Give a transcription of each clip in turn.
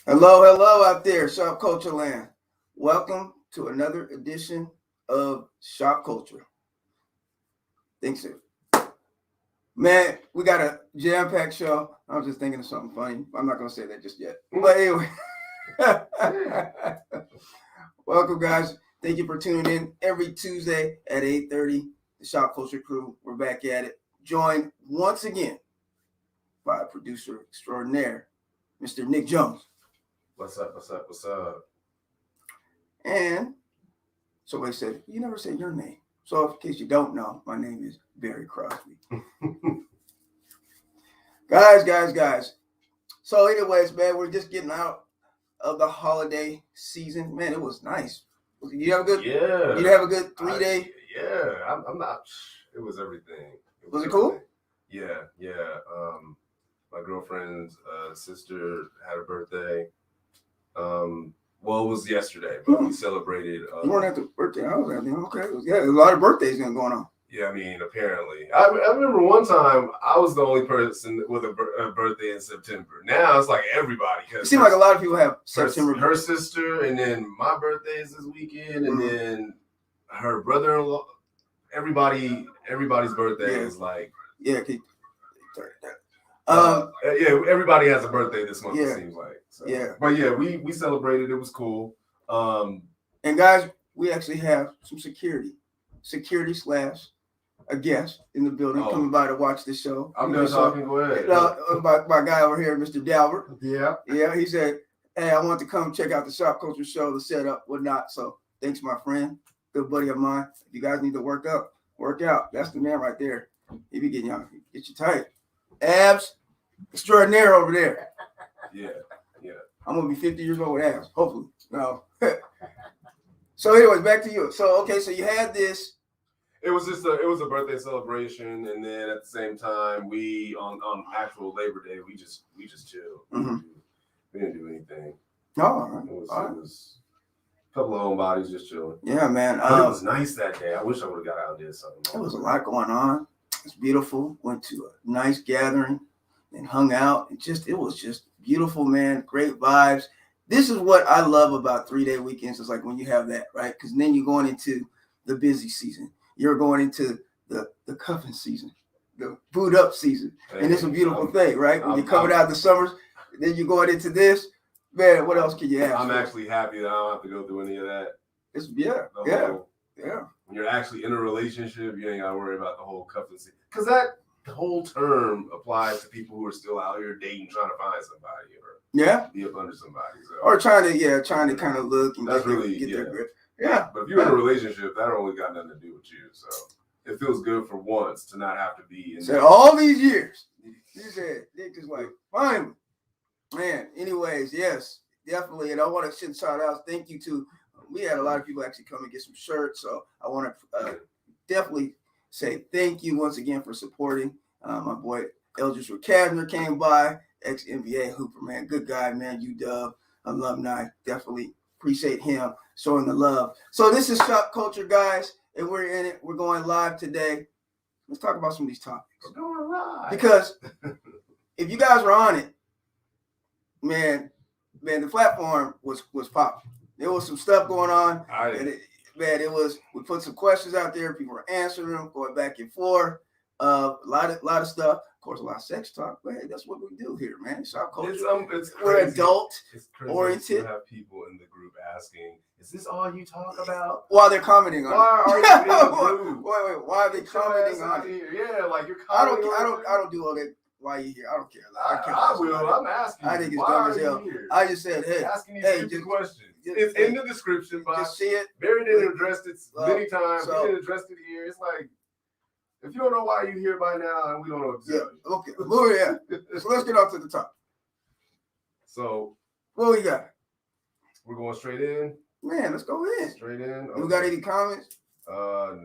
Hello out there, Shop Culture Land. Welcome to another edition of Shop Culture. Thanks, sir. Man, we got a jam-packed show. I was just thinking of something funny. I'm not going to say that just yet. But anyway, welcome, guys. Thank you for tuning in every Tuesday at 8:30. The Shop Culture crew, we're back at it. Joined once again by producer extraordinaire, Mr. Nick Jones. What's up? And somebody said, you never said your name. So in case you don't know, my name is Barry Crosby. Guys. So anyways, man, we're just getting out of the holiday season. Man, it was nice. You have a good, Yeah. You have a good 3 day. I'm not. It was everything. Was it cool? Yeah. My girlfriend's sister had a birthday. Well, it was yesterday, but we celebrated. You weren't at the birthday. I was at the okay. Yeah, a lot of birthdays going on. Yeah, I mean, apparently. I remember one time I was the only person with a birthday in September. Now it's like everybody. It seems like a lot of people have September. Her sister, and then my birthday is this weekend, and then her brother-in-law. Everybody's birthday is like. Yeah. Everybody has a birthday this month. Yeah. It seems like. So. Yeah. But yeah, we celebrated. It was cool. And guys, we actually have some security / a guest in the building coming by to watch the show. I'm done talking. Go ahead. My guy over here, Mr. Dalbert. Yeah. He said, "Hey, I want to come check out the Shop Culture show, the setup, whatnot." So thanks, my friend, good buddy of mine. If you guys need to work out. That's the man right there. He be getting y'all, get you tight. Abs extraordinaire over there. Yeah. I'm gonna be 50 years old with abs, hopefully. No. So, anyways, back to you. So, okay, so you had this. It was a birthday celebration, and then at the same time, we on actual Labor Day, we just chilled. Mm-hmm. We didn't do anything. Oh, it was a couple of homebodies just chilling. Yeah, man. But it was nice that day. I wish I would have got out and did something. There was a lot going on. It's beautiful. Went to a nice gathering and hung out. It was just beautiful, man. Great vibes. This is what I love about 3 day weekends. It's like when you have that, right? Because then you're going into the busy season. You're going into the cuffing season, the boot up season. And it's a beautiful thing, right? When you're coming out of the summers, then you're going into this. Man, what else can you have? I'm actually happy that I don't have to go through any of that. Yeah. When you're actually in a relationship, you ain't got to worry about the whole cuffing season. Because that whole term applies to people who are still out here dating, trying to find somebody, or be up under somebody, or trying to kind of look and get their grip. Yeah, but if you're in a relationship, that only got nothing to do with you. So it feels good for once to not have to be in. All these years, you said Nick is like finally, man. Anyways, yes, definitely, and I want to send shout outs. Thank you to. We had a lot of people actually come and get some shirts, so I want to definitely say thank you once again for supporting. My boy Eldridge Kavner came by, ex-NBA hooper, man. Good guy, man. UW alumni. Definitely appreciate him showing the love. So this is Shop Culture, guys, and we're in it. We're going live today. Let's talk about some of these topics. We're going live. Because if you guys were on it, man, the platform was popping. There was some stuff going on. We put some questions out there. People were answering them, going back and forth. A lot of stuff. Of course, a lot of sex talk. But hey, that's what we do here, man. Shop Culture. We're adult oriented. To have people in the group asking, "Is this all you talk about?" While they're commenting on it. Why are you in the group? Wait. Why are they commenting on it? Yeah, like you're commenting. I don't do all that. Why you here? I don't care. I will. I'm asking. I think it's dumb as hell. I just said, hey, asking these questions. It's in the description box. Just see it. Barry didn't address it many times. He didn't address it here. It's like, if you don't know why you're here by now, and we don't know what to tell you. Okay. So let's get on to the top. So what we got? We're going straight in. Man, let's go in. Straight in. Okay. You got any comments? No.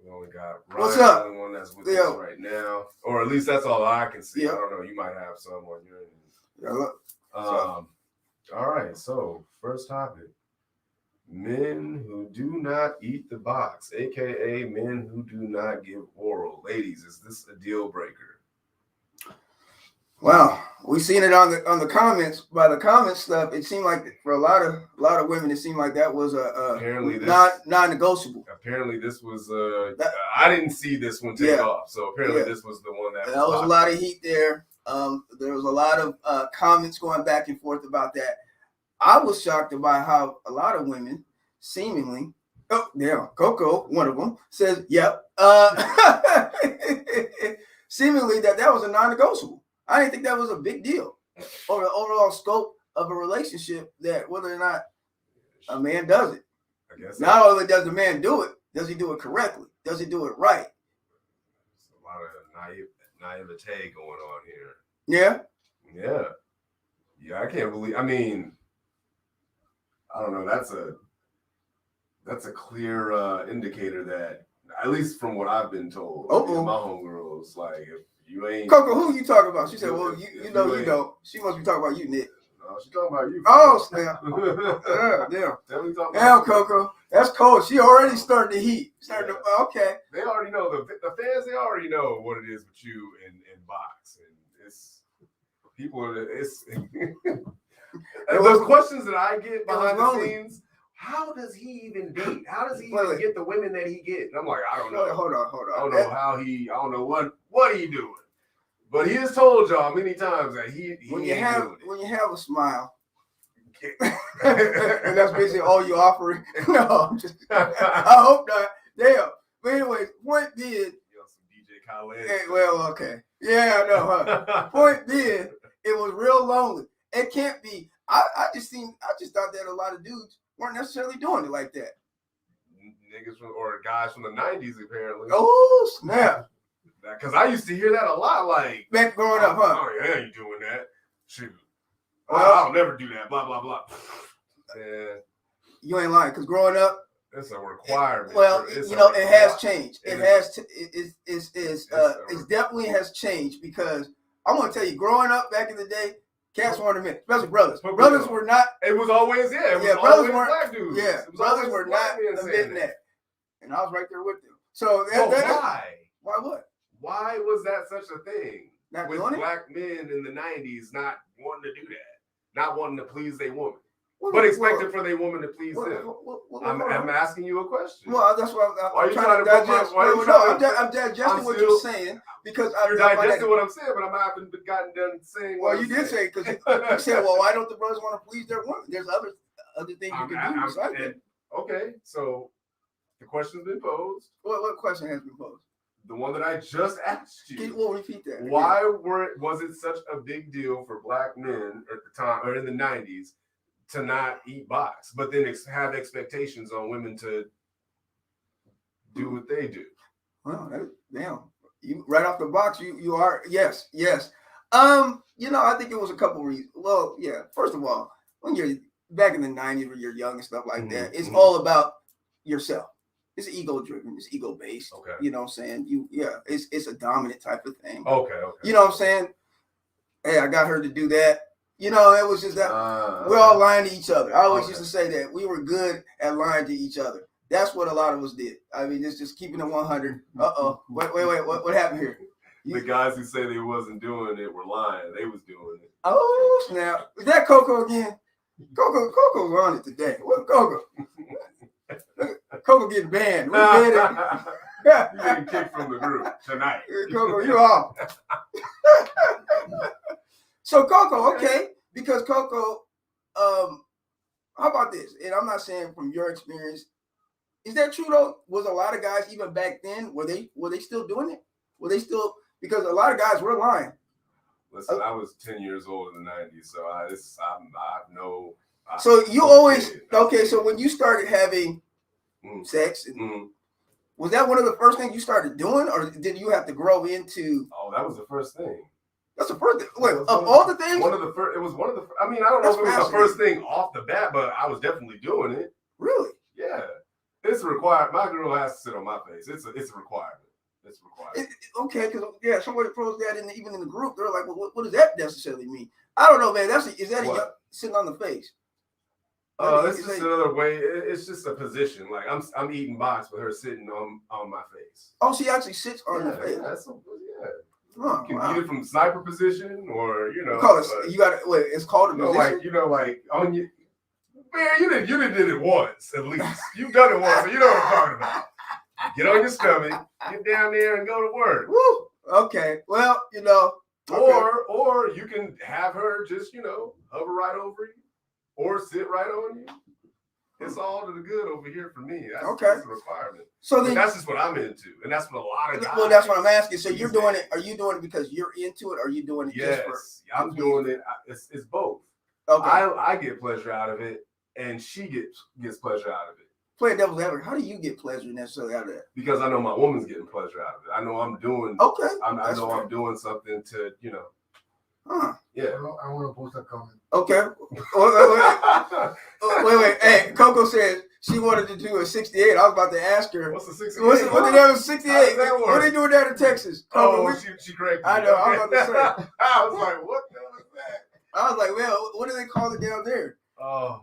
We only got Ryan. What's up? The only one that's with us right now, or at least that's all I can see. I don't know. You might have some on your end. All right. So first topic: men who do not eat the box, aka men who do not give oral. Ladies, is this a deal breaker? Well, we seen it on the comments. By the comments stuff, it seemed like for a lot of women, it seemed like that was apparently non-negotiable. Apparently, this was I didn't see this one take off, so apparently this was the one that was a lot of heat there. There was a lot of comments going back and forth about that. I was shocked about how a lot of women seemingly, Coco, one of them, says, yep, seemingly that was a non-negotiable. I didn't think that was a big deal or the overall scope of a relationship, that whether or not a man does it. I guess not only does the man do it, does he do it correctly? Does he do it right? There's a lot of naivete going on here. Yeah. Yeah, I can't believe. I mean, I don't know. That's a clear indicator that, at least from what I've been told, my homegirls, like, if you ain't Coco, who you talking about? She said, "Well, you don't." She must be talking about you, Nick. No, she's talking about you. Oh snap! Damn, Coco, that's cold. She already started the heat. Okay. They already know the fans. They already know what it is with you and box, and it's people. It's those questions that I get behind the scenes. How does he even date? How does he even get the women that he get? And I'm like, I don't know. Hold on. I don't know I don't know what he doing. But he has told y'all many times that he when you have a smile, and that's basically all you offering. No, I'm just. I hope not. Damn. But anyways, point being. Some DJ Khaled. Hey, well, okay. Yeah, I know. Huh? Point being, it was real lonely. It can't be. I just thought that a lot of dudes weren't necessarily doing it like that. Niggas or guys from the 90s, apparently. Oh, snap. Because I used to hear that a lot, like... Back growing up, huh? Oh, yeah, you doing that. Shoot. I'll never do that, blah, blah, blah. Yeah. You ain't lying, because growing up... It's a requirement. It has changed. It definitely has changed, because I want to tell you, growing up back in the day, cats weren't admitted, especially brothers. Brothers were not. It was always, brothers weren't black dudes. Yeah, brothers were not admitting that. And I was right there with them. So why? Why what? Why was that such a thing? Not with doing black men in the 90s not wanting to do that, not wanting to please their woman, but expecting for their woman to please them. I'm asking you a question. Well, that's what I'm trying to digest. I'm digesting what you're saying, because you're digesting what I'm saying, but I haven't gotten done saying. Well, you did say, because you said, well, why don't the brothers want to please their women? There's other things you can do besides that. Okay, so the question's been posed. What question has been posed? The one that I just asked you. We'll repeat that. Why was it such a big deal for black men at the time, or in the 90s, to not eat box, but then have expectations on women to do what they do? Well, damn. You right off the box, you are yes. I think it was a couple reasons. Well, yeah. First of all, when you're back in the 90s, when you're young and stuff like that, it's all about yourself. It's ego driven. It's ego based. Okay. You know what I'm saying? It's a dominant type of thing. Okay. You know what I'm saying? Hey, I got her to do that. It was just that we're all lying to each other. I always used to say that we were good at lying to each other. That's what a lot of us did. I mean, it's just keeping it 100. Wait, what happened here? The guys who say they wasn't doing it were lying. They was doing it. Oh, snap. Is that Coco again? Coco's on it today. What Coco? Coco getting banned. We did it. You're getting kicked from the group tonight. Coco, you're off. So Coco, okay, because Coco, how about this? And I'm not saying from your experience, is that true though? Was a lot of guys even back then, were they still doing it? Were they still, because a lot of guys were lying. Listen, I was 10 years old in the 90s, so I know. So you always, okay, so when you started having sex, was that one of the first things you started doing, or did you have to grow into? Oh, that was the first thing. That's the first thing. Wait, of all the things? It was one of the, I mean, I don't know if it was the first thing off the bat, but I was definitely doing it. Really? Yeah. It's a requirement. My girl has to sit on my face. It's a requirement. It's required. Okay, because somebody throws that even in the group. They're like, well, what does that necessarily mean? I don't know, man. Is that sitting on the face? It's just another way. It's just a position. Like I'm eating box with her sitting on my face. Oh, she actually sits on your face. You can eat it from sniper position, or you know, you got it. Wait, it's called a position. Like on you. Man, you didn't did it once at least. You've done it once, so you know what I'm talking about. Get on your stomach, get down there, and go to work. Woo. Okay. Well, you know. Okay. Or you can have her just, you know, hover right over you, or sit right on you. It's all to the good over here for me. That's a requirement. So then, that's just what I'm into, and that's what a lot of guys. Well, that's what I'm asking. So you're doing it. Are you doing it because you're into it, or are you doing it just for? I'm doing it. It's both. Okay. I get pleasure out of it, and she gets pleasure out of it. Play devil's advocate. How do you get pleasure necessarily out of that? Because I know my woman's getting pleasure out of it. I know I'm doing. Okay. I know I'm doing something to, you know. Yeah. I want to post a comment. Okay. Wait. Hey, Coco said she wanted to do a 68. I was about to ask her. What's the 68? What they have 68? What are they doing down in Texas? Coco, she corrected me. I know. I was about to say. I was like, what the hell is that? I was like, well, what do they call it down there? Oh,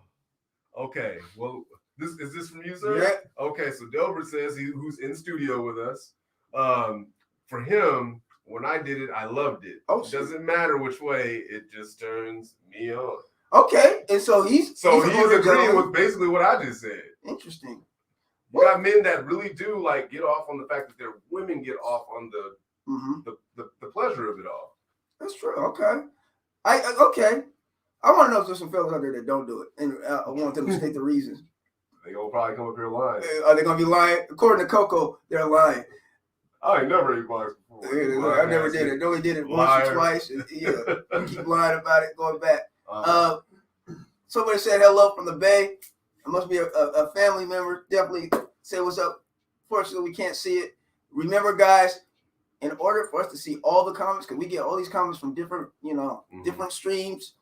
okay. Well, is this from you, sir? Yeah. Okay, so Delbert says who's in studio with us. For him, when I did it, I loved it. Oh, it doesn't matter which way, it just turns me on. Okay, and so he's agreeing with basically what I just said. Interesting. You got men that really do like get off on the fact that their women get off on the pleasure of it all. That's true. Okay. I want to know if there's some fellas out there that don't do it, and I want them to state the reasons. They gonna probably come up here lying. Are they gonna be lying? According to Coco, they're lying. I ain't never ate bars before. I never did it. I only did it once or twice. And, you keep lying about it, going back. Somebody said hello from the Bay. It must be a family member. Definitely say what's up. Fortunately, we can't see it. Remember, guys, in order for us to see all the comments, because we get all these comments from different, different streams,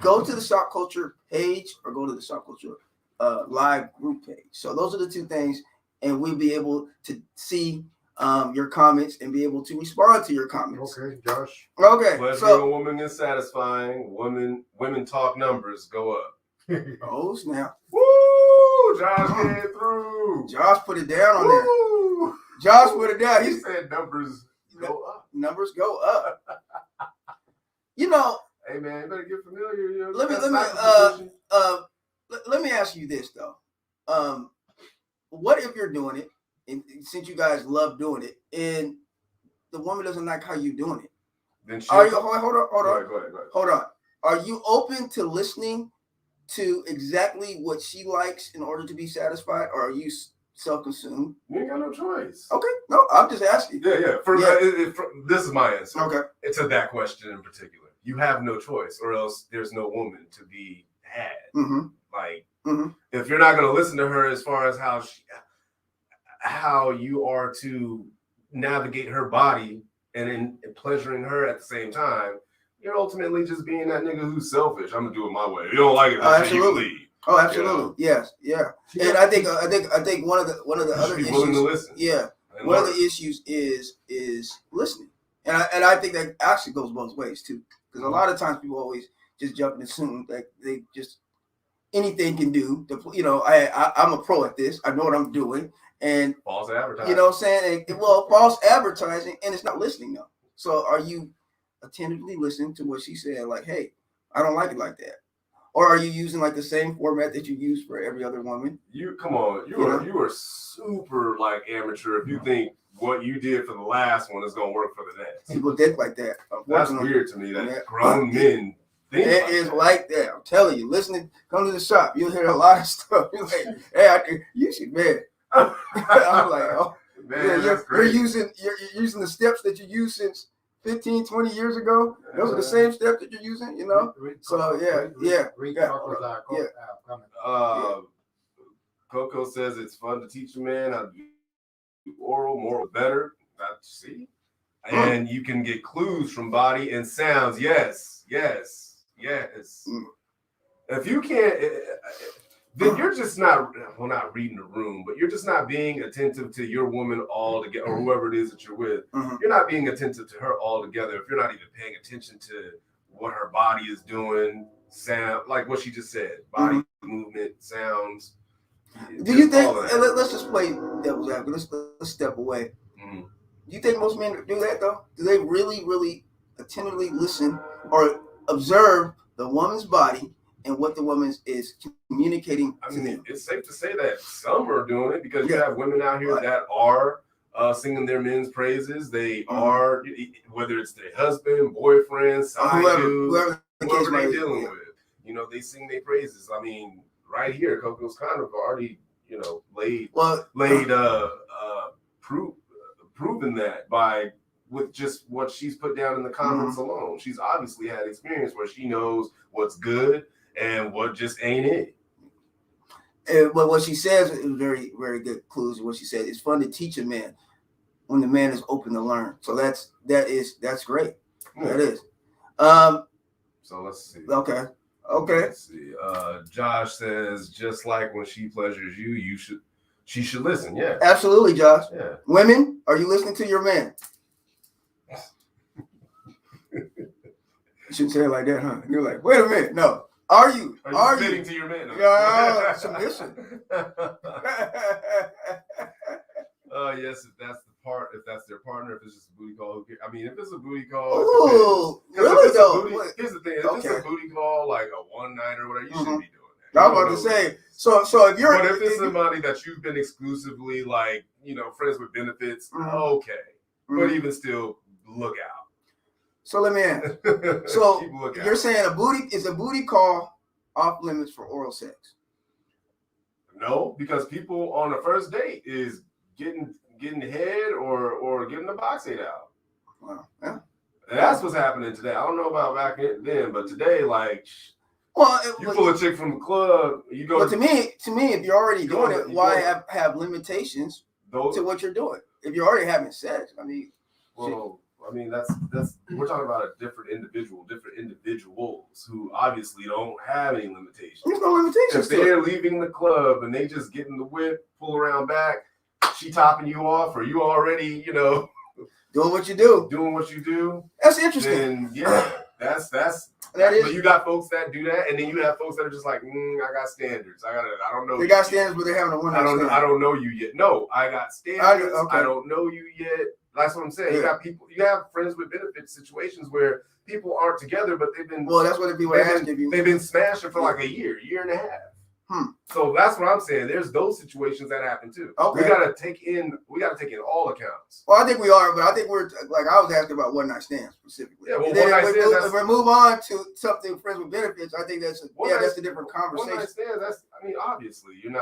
go to the Shopkulture page or go to the Shopkulture live group page. So those are the two things, and we'll be able to see your comments and be able to respond to your comments. Okay, Josh. Okay. Pleasuring a woman is satisfying. Women talk numbers go up. Oh snap! Woo! Josh came through. Josh put it down on there. Josh put it down. He said numbers go up. Numbers go up. Hey man, you better get familiar. Let me ask you this though. What if you're doing it, and since you guys love doing it, and the woman doesn't like how you're doing it? Then hold on. Go ahead. Hold on. Are you open to listening to exactly what she likes in order to be satisfied, or are you self-consumed? You ain't got no choice. Okay. No, I'm just asking. Yeah. This is my answer. Okay. It's to that question in particular. You have no choice, or else there's no woman to be had. Mm-hmm. If you're not going to listen to her as far as how you are to navigate her body and in pleasuring her at the same time, you're ultimately just being that nigga who's selfish. I'm gonna do it my way. You don't like it? Absolutely. Oh, absolutely. Yes. Yeah. And I think one of the other issues. Willing to listen. Yeah. One of the issues is listening, and I think that actually goes both ways too, because a lot of times people always just jump and assume that they just anything can do. I'm a pro at this. I know what I'm doing, and false advertising. You know what I'm saying? False advertising, and it's not listening though. So are you attentively listening to what she said? Like, hey, I don't like it like that. Or are you using like the same format that you use for every other woman? You are super like amateur if you think what you did for the last one is gonna work for the next. People think like that. That's weird to me. That grown men think it is like that. I'm telling you. Come to the shop. You'll hear a lot of stuff. You're like, hey, you should, man. I'm like, oh man, you're using the steps that you used since 15, 20 years ago. Those are the same steps that you're using, Coco says it's fun to teach a man how to do oral more better. See? And you can get clues from body and sounds. Yes. If you can't, then you're just not reading the room, but you're just not being attentive to your woman all together, or whoever it is that you're with. You're not being attentive to her all together if you're not even paying attention to what her body is doing, sound, like what she just said, body movement, sounds. Do you think? Let's just play devil's advocate. Let's step away. Do you think most men do that though? Do they really, really attentively listen or observe the woman's body and what the woman is communicating to them? It's safe to say that some are doing it because you have women out here that are singing their men's praises. They are, whether it's their husband, boyfriend, side dude, whoever they're dealing with. You know, they sing their praises. I mean, right here, Coco's kind of already, you know, proven that with just what she's put down in the comments alone. She's obviously had experience where she knows what's good and what just ain't it. But what she says is very, very good clues. What she said, it's fun to teach a man when the man is open to learn. So that's great. Yeah. That is. So let's see. Okay. Let's see. Josh says, just like when she pleasures you, she should listen. Yeah. Absolutely, Josh. Yeah. Women, are you listening to your man? You shouldn't say it like that, huh? You're like, wait a minute. No. Are you submitting to your man? No. Yeah, submission. Yes, if that's their partner, if it's just a booty call, I mean, if it's a booty call, ooh, really though. Here's the thing: if it's a booty call, like a one night or whatever, you shouldn't be doing that. I was about to say, so if you're, but if it's somebody that you've been exclusively, like, you know, friends with benefits, okay, but even still, look out. So let me ask. So you're saying a booty call off limits for oral sex? No, because people on the first date is getting head or getting the box ate out. Wow. Yeah. And that's what's happening today. I don't know about back then, but today, like, you pull a chick from the club, you go. But to me, if you're already doing it, why have limitations to what you're doing? If you're already having sex, I mean. Well, I mean, that's we're talking about a different individuals who obviously don't have any limitations. There's no limitations. If they're leaving the club and they just get in the whip, pull around back, she topping you off, or you already, you know, doing what you do. That's interesting. Then yeah, that is. But you got folks that do that, and then you have folks that are just like, I got standards. I don't know. They got standards, but they're having a one night stand. I don't know you yet. No, I got standards. I don't know you yet. That's what I'm saying. Yeah. You have friends with benefits situations where people aren't together, but they've been. Well, that's what people are asking you. They've been smashing for like a year and a half. So that's what I'm saying. There's those situations that happen too. Okay. We gotta take in all accounts. Well, I think we are, but I think we're like, I was asking about one night stands specifically. Yeah, well, if we move on to something friends with benefits, I think that's a different conversation. One night stands, obviously you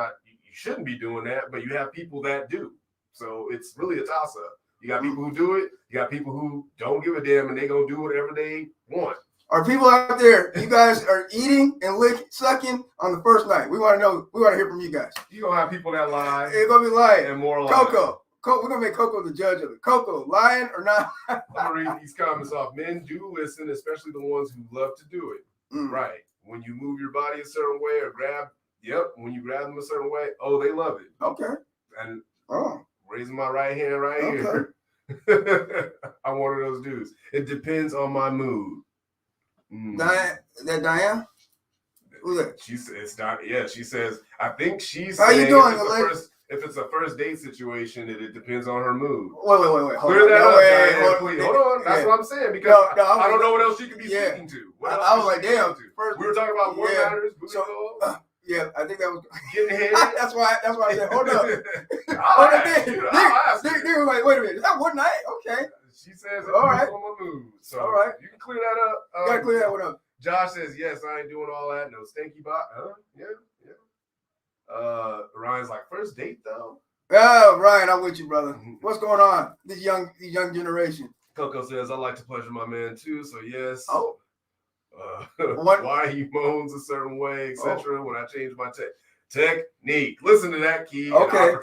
shouldn't be doing that, but you have people that do. So it's really a toss up. You got people who do it. You got people who don't give a damn and they gonna do whatever they want. Are people out there? You guys are eating and sucking on the first night. We want to know. We want to hear from you guys. You gonna have people that lie. It's gonna be lying. And more lying. Coco, we're gonna make Coco the judge of it. Coco, lying or not? I'm gonna read these comments off. Men do listen, especially the ones who love to do it. Right. When you move your body a certain way or when you grab them a certain way, they love it. Okay. And raising my right hand here. I'm one of those dudes. It depends on my mood. Diane? Is that Diane? Who's that? She says, she says, I think she's How you doing, if it's a first date situation, it depends on her mood. Wait. Clear that up, Diane, please. Hold on. That's what I'm saying, because I don't know what else she could be speaking to. I was like, damn. We were talking about one-liners, booty calls. Yeah, I think that was getting head. That's why I said, hold up. They were like, wait a minute, is that one night? Okay. She says, all right. On my mood. So all right. You can clear that up. You gotta clear that one up. Josh says, yes, I ain't doing all that. No stinky bot. Yeah. Ryan's like, first date though. Oh, Ryan, I'm with you, brother. What's going on? This young generation. Coco says, I like to pleasure my man too. So yes. Oh. Why he moans a certain way, etc. When I change my technique. Listen to that key. Okay.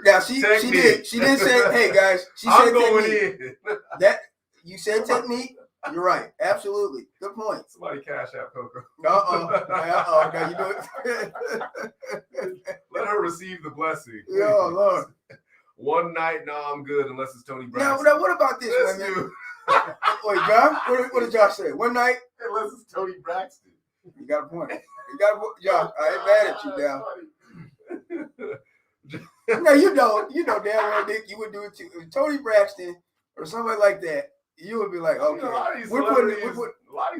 Now she did say, hey guys, she said technique. That you said technique. You're right. Absolutely. Good point. Somebody cash out Coco. Okay, you do it. Let her receive the blessing. Oh Lord. One night, no, I'm good unless it's Tony Braxton. Now what about this, man? Wait, John, what did Josh say? One night? Unless it's Tony Braxton. You got a point. Josh, I ain't mad at you now. No, you know damn well, Nick, you would do it too. Tony Braxton or somebody like that, you would be like, okay, a lot of these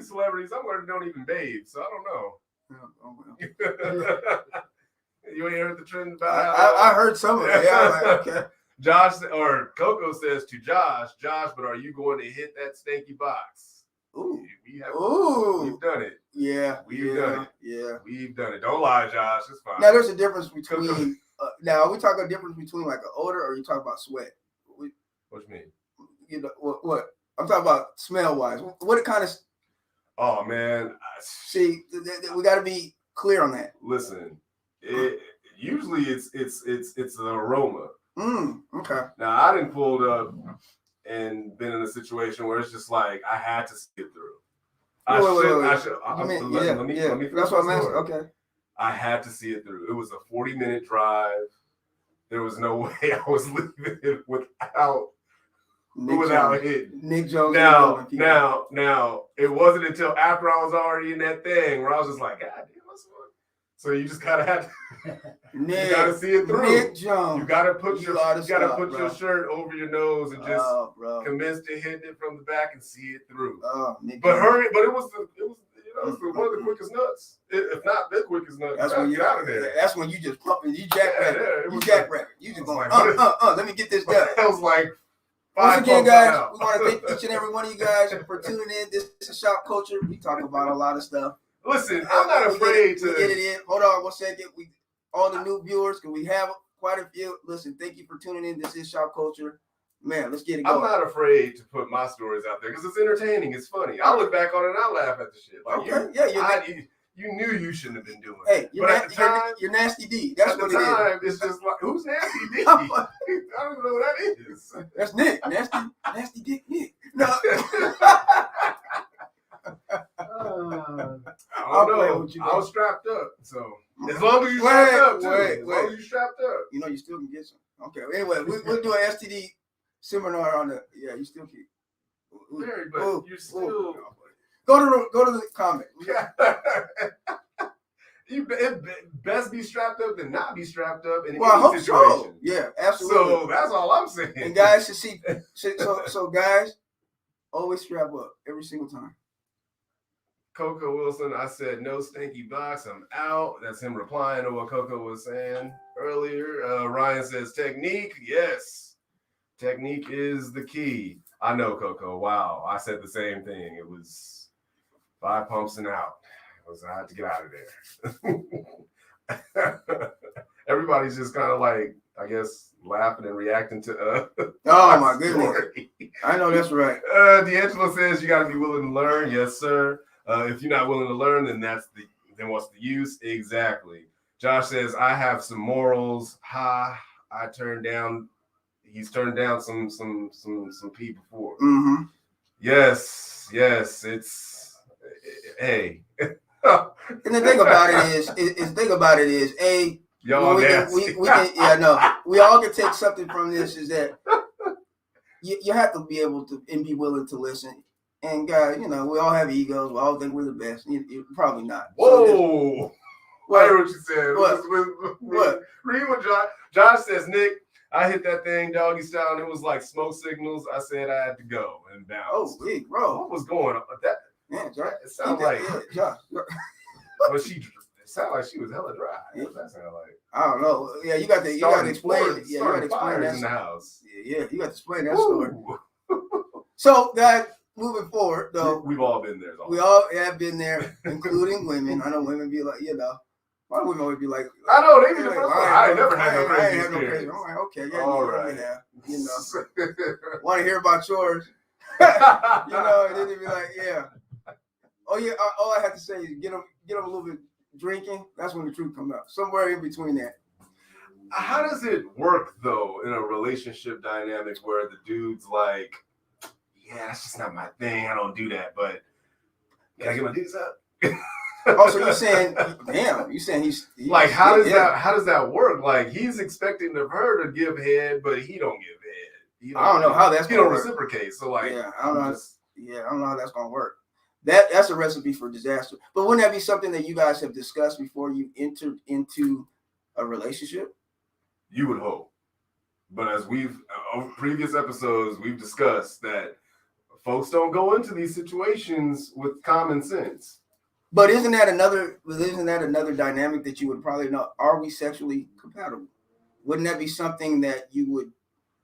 celebrities, I'm going to don't even bathe, so I don't know. Oh, well. You ain't heard the trend about I heard some of it. Yeah, I'm like, okay. Josh or Coco says to Josh, but are you going to hit that stanky box? Ooh. We've done it. Yeah. We've done it. Yeah. We've done it. Don't lie, Josh. It's fine. Now, there's a difference between, now, are we talking a difference between like an odor or are you talking about sweat? What you mean? You know, what? I'm talking about smell-wise. What kind of... Oh, man. See, we got to be clear on that. Listen, usually it's the aroma. Okay. Now, I done pulled up and been in a situation where it's just like I had to see it through. Let me That's what I'm asking. Okay. I had to see it through. It was a 40-minute drive. There was no way I was leaving it without hitting. Nick Jones. Now, it wasn't until after I was already in that thing where I was just like, God damn, what's going on? So you just gotta have to. You gotta see it through. Nick Jones. You gotta put your shirt over your nose and just commence to hit it from the back and see it through. But it was one of the quickest nuts, if not the quickest nuts. That's when you get out of there. That's when you just pumping, you jackrabbit. You just going, let me get this done. It was like. Once again, guys, we want to thank each and every one of you guys for tuning in. This is Shopkulture. We talk about a lot of stuff. Listen, I'm not afraid to get it in. Hold on 1 second. All the new viewers, because we have quite a few. Listen, thank you for tuning in. This is Shopkulture. Man, let's get it going. I'm not afraid to put my stories out there because it's entertaining. It's funny. I look back on it and I laugh at the shit. Like, you knew you shouldn't have been doing it. Hey, you're Nasty D. That's what it is. It's just like, who's Nasty D? I don't even know who that is. That's Nick. Nasty Dick Nick. No. I don't know. I was strapped up, so as long as you strapped up, you know you still can get some. Okay. Anyway, we'll do an STD seminar on the. Yeah, you still keep. But you're still. Go to the comment. You best be strapped up than not be strapped up in any situation. So. Yeah, absolutely. So that's all I'm saying. And guys should see. So guys, always strap up every single time. Coco Wilson, I said no stinky box. I'm out. That's him replying to what Coco was saying earlier. Ryan says technique. Yes, technique is the key. I know, Coco. Wow, I said the same thing. It was 5 pumps and out. I had to get out of there. Everybody's just kind of like, I guess, laughing and reacting to. Oh my goodness! I know that's right. D'Angelo says you got to be willing to learn. Yes, sir. If you're not willing to learn, then what's the use? Exactly. Josh says I have some morals. He's turned down some pee before. Mm-hmm. Yes. It's hey. And the thing about it is, y'all we all can take something from this. Is that you have to be able to and be willing to listen. And guys, we all have egos. We all think we're the best. You're probably not. Whoa! I heard what you said. What? Read what Josh says. Nick, I hit that thing doggy style, and it was like smoke signals. I said I had to go and bounce. Oh, bro, what was going on? Yeah, Josh. It sounded like Josh. But it sounded like she was hella dry. What that sound like? I don't know. Yeah, you got to explain it. Yeah, you got to explain that in the house. Yeah, you got to explain that story. So, guys, moving forward, though, we've all been there. We all have been there, including women. I know women be like, why women always be like, I know they be the first one. I ain't never had no crazy experience. I'm like, okay, yeah, all right. Want to hear about yours? And then they be like, yeah. Oh yeah, all I have to say is get them a little bit drinking. That's when the truth comes out. Somewhere in between that. How does it work though in a relationship dynamic where the dude's like, yeah, that's just not my thing. I don't do that. But can I get my dudes up? So you're saying, damn, you're saying he's like, how does that work? Like he's expecting of her to give head, but he don't give head. I don't know how that's gonna reciprocate. So like, I don't know how that's gonna work. That's a recipe for disaster. But wouldn't that be something that you guys have discussed before you entered into a relationship? You would hope. But as we've over previous episodes, we've discussed that folks don't go into these situations with common sense. But isn't that another dynamic that you would probably know? Are we sexually compatible? Wouldn't that be something that you would?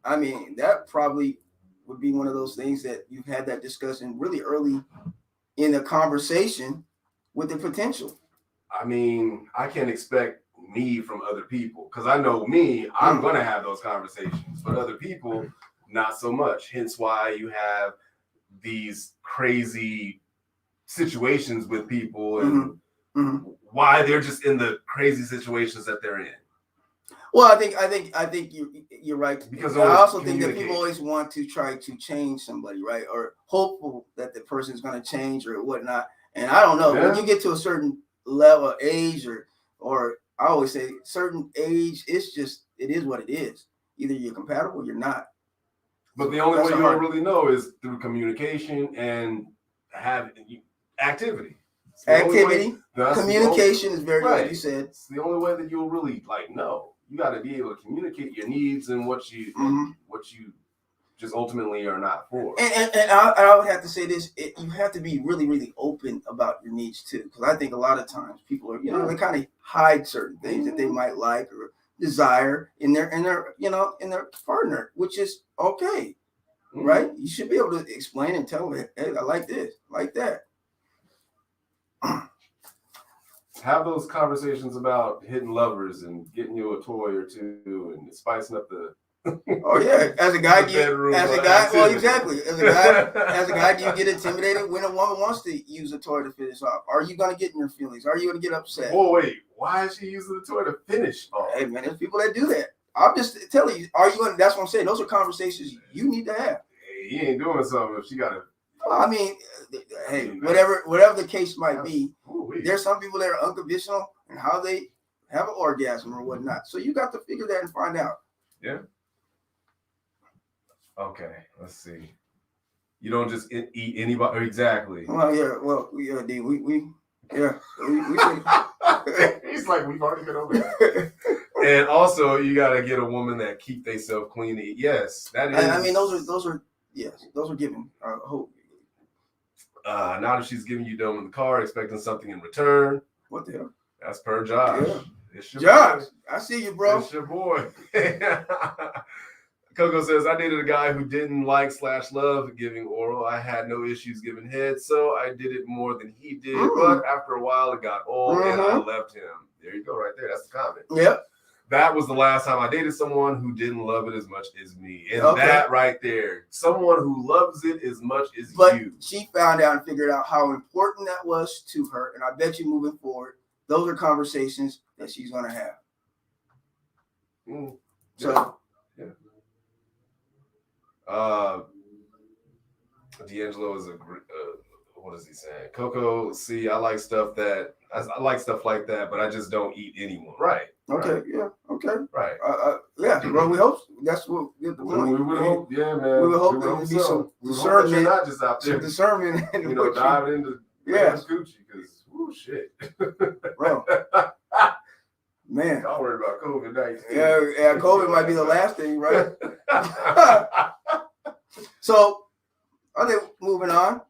I mean, that probably would be one of those things that you've had that discussion really early in the conversation with the potential. I mean, I can't expect me from other people because I know me, I'm going to have those conversations, but other people, not so much. Hence why you have these crazy situations with people and why they're just in the crazy situations that they're in. Well, I think you're right. Because I also think that people always want to try to change somebody, right? Or hopeful that the person's going to change or whatnot. And I don't know, when you get to a certain level of age or I always say certain age, it is what it is. Either you're compatible or you're not. But the only way you'll really know is through communication and have activity. Communication is very good, like you said. It's the only way that you'll really know. You got to be able to communicate your needs and what you just ultimately are not for. And I would have to say this: you have to be really, really open about your needs too, because I think a lot of times people are, they kind of hide certain things that they might like or desire in their partner, which is okay, right? You should be able to explain and tell them, hey, I like this, like that. Have those conversations about hidden lovers and getting you a toy or two and spicing up the. Oh yeah, as a guy, well, exactly. As a guy, do you get intimidated when a woman wants to use a toy to finish off? Are you gonna get in your feelings? Are you gonna get upset? Oh wait, why is she using the toy to finish off? Hey man, there's people that do that. I'm just telling you. Are you gonna? That's what I'm saying. Those are conversations you need to have. Hey, he ain't doing something if she got to. I mean, hey, whatever the case might be, there's some people that are unconventional in how they have an orgasm or whatnot. So you got to figure that and find out. Yeah. Okay, let's see. You don't just eat anybody exactly. Well, yeah. Well, we should. He's like, we've already been over there. And also, you got to get a woman that keep themselves clean to eat. Yes, that is. I mean, those are given. I hope. Not if she's giving you dough in the car, expecting something in return. What the hell? That's per Josh. Yeah. It's your Josh, boy. I see you, bro. It's your boy. Coco says, I dated a guy who didn't like/love giving oral. I had no issues giving head, so I did it more than he did. But after a while, it got old, and I left him. There you go, right there. That's the comment. Yep. That was the last time I dated someone who didn't love it as much as me. And that right there, someone who loves it as much as you. But she found out and figured out how important that was to her. And I bet you moving forward, those are conversations that she's going to have. So, yeah. D'Angelo is what is he saying? Coco, see, I like stuff like that, but I just don't eat anyone. Right. Okay. Right. Yeah. Okay. Right. Yeah. Well, we hope that's what we would hope. Yeah, man. We would hope there would be some discernment. Not just out there. Some discernment. Diving into Gucci because shit, bro. Man, y'all worried about COVID-19. Yeah. COVID might be the last thing, right? So, I think moving on,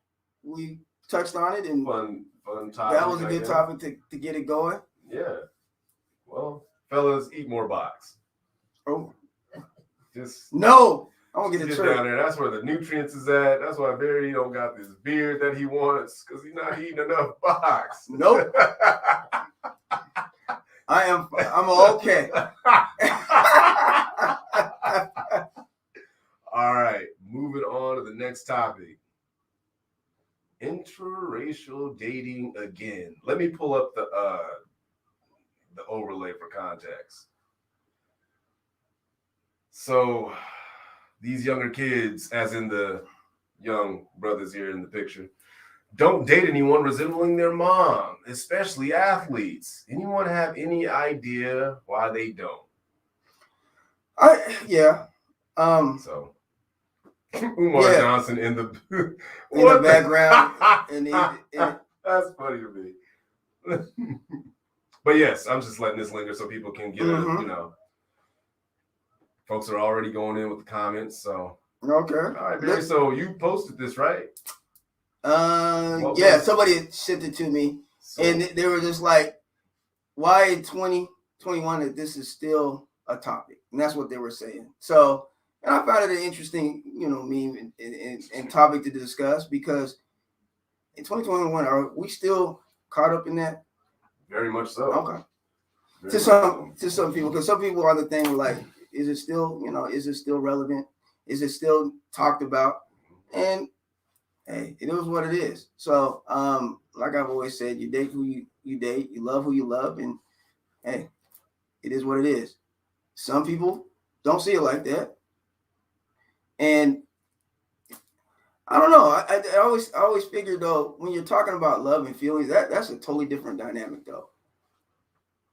we touched on it and fun topic. That was a good topic to get it going. Yeah. Well, fellas, eat more box. Oh, just no. I want to get down there. That's where the nutrients is at. That's why Barry don't got this beard that he wants because he's not eating enough box. Nope. I'm okay. All right, moving on to the next topic. Interracial dating again. Let me pull up the overlay for context. So these younger kids, as in the young brothers here in the picture, don't date anyone resembling their mom, especially athletes. Anyone have any idea why they don't? So Umar Johnson in the background. That's funny to me. But yes, I'm just letting this linger so people can get Folks are already going in with the comments. So okay. All right, Barry. So you posted this, right? Yeah. Somebody sent it to me, and they were just like, "Why in 2021 that this is still a topic?" And that's what they were saying. So, and I found it an interesting, meme and topic to discuss because in 2021, are we still caught up in that? Very much so. Okay. To some people, because some people on the thing were like, is it still relevant? Is it still talked about? And hey, it is what it is. So, like I've always said, you date who you date, you love who you love, and hey, it is what it is. Some people don't see it like that, and I don't know. I always figured though, when you're talking about love and feelings, that's a totally different dynamic though.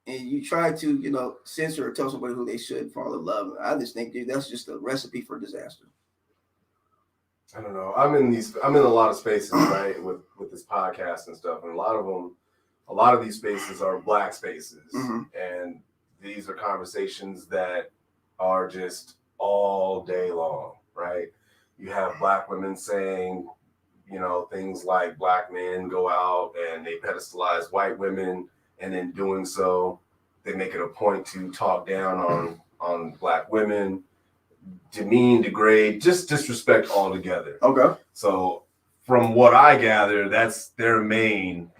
And you try to, censor or tell somebody who they should fall in love. I just think, dude, that's just a recipe for disaster. I don't know. I'm in a lot of spaces, right, with this podcast and stuff, and a lot of these spaces are Black spaces, and these are conversations that are just all day long, right? You have Black women saying, things like Black men go out and they pedestalize white women, and in doing so, they make it a point to talk down on Black women, demean, degrade, just disrespect altogether. Okay. So from what I gather, that's their main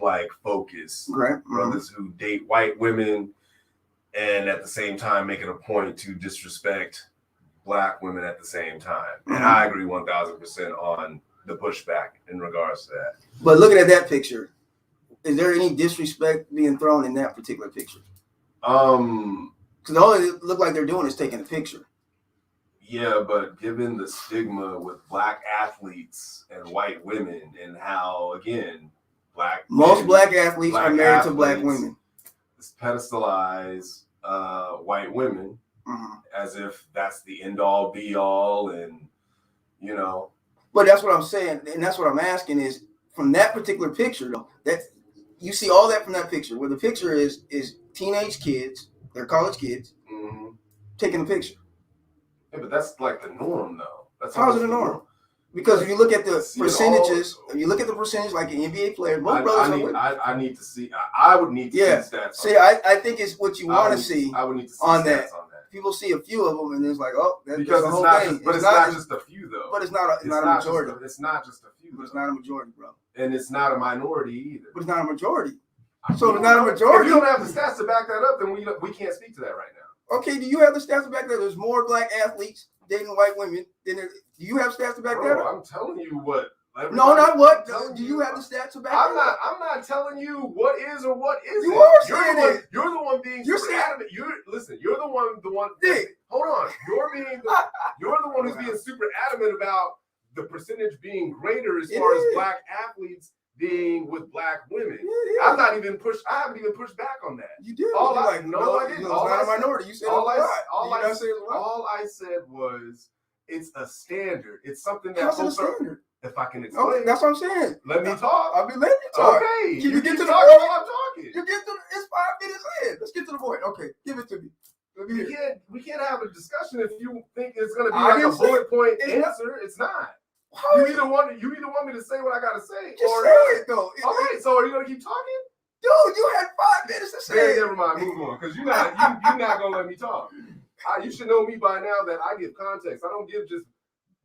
focus. Right. Brothers who date white women and at the same time make it a point to disrespect Black women at the same time. And I agree 1,000% on the pushback in regards to that. But looking at that picture, is there any disrespect being thrown in that particular picture? Because all it look like they're doing is taking a picture. Yeah, but given the stigma with Black athletes and white women, and how again most Black athletes are married to Black women, pedestalize white women as if that's the end all be all, and But that's what I'm saying, and that's what I'm asking is from that particular picture though, that you see all that from that picture, where the picture is teenage kids, they're college kids, taking a picture. Yeah, but that's like the norm, though. That's how's it the norm? Because if you look at the percentages, like an NBA player, most brothers I need to see. I would need to see stats. See, I think it's what you want to see. I would need to see on stats that. on that. People see a few of them, and it's like, oh, that's because the it's whole not. thing. But it's not just a few, though. But it's not a majority. It's not just a few. But it's not a majority, bro. And it's not a minority either. But it's not a majority. So it's not a majority. If you don't have the stats to back that up, then we can't speak to that right now. Okay, do you have the stats to back that? There's more Black athletes dating white women than there. Do you have stats to back that up? I'm telling you what. No, not what. Do you have the stats to back that up? I'm not telling you what is or what isn't. You are saying it. You're the one being super adamant. You're the one. Dick. Hold on. You're the one who's being super adamant about the percentage being greater as far as Black athletes being with Black women. I haven't even pushed back on that. You did. I didn't. It's not a minority. You said all I said was it's a standard. It's something that how's it a standard? If I can explain. Okay, that's what I'm saying. Let me talk. I'll be letting you talk. Okay. Can you get to the point while I'm talking? You get to it's 5 minutes in. Let's get to the point. Okay, give it to me. We can't have a discussion if you think it's gonna be like a bullet point answer. It's not. You either want me to say what I gotta say, just or say it though. All right, so are you gonna keep talking? Dude, you had 5 minutes to say it. Never mind, move on, because you're not gonna let me talk. You should know me by now that I give context. I don't give just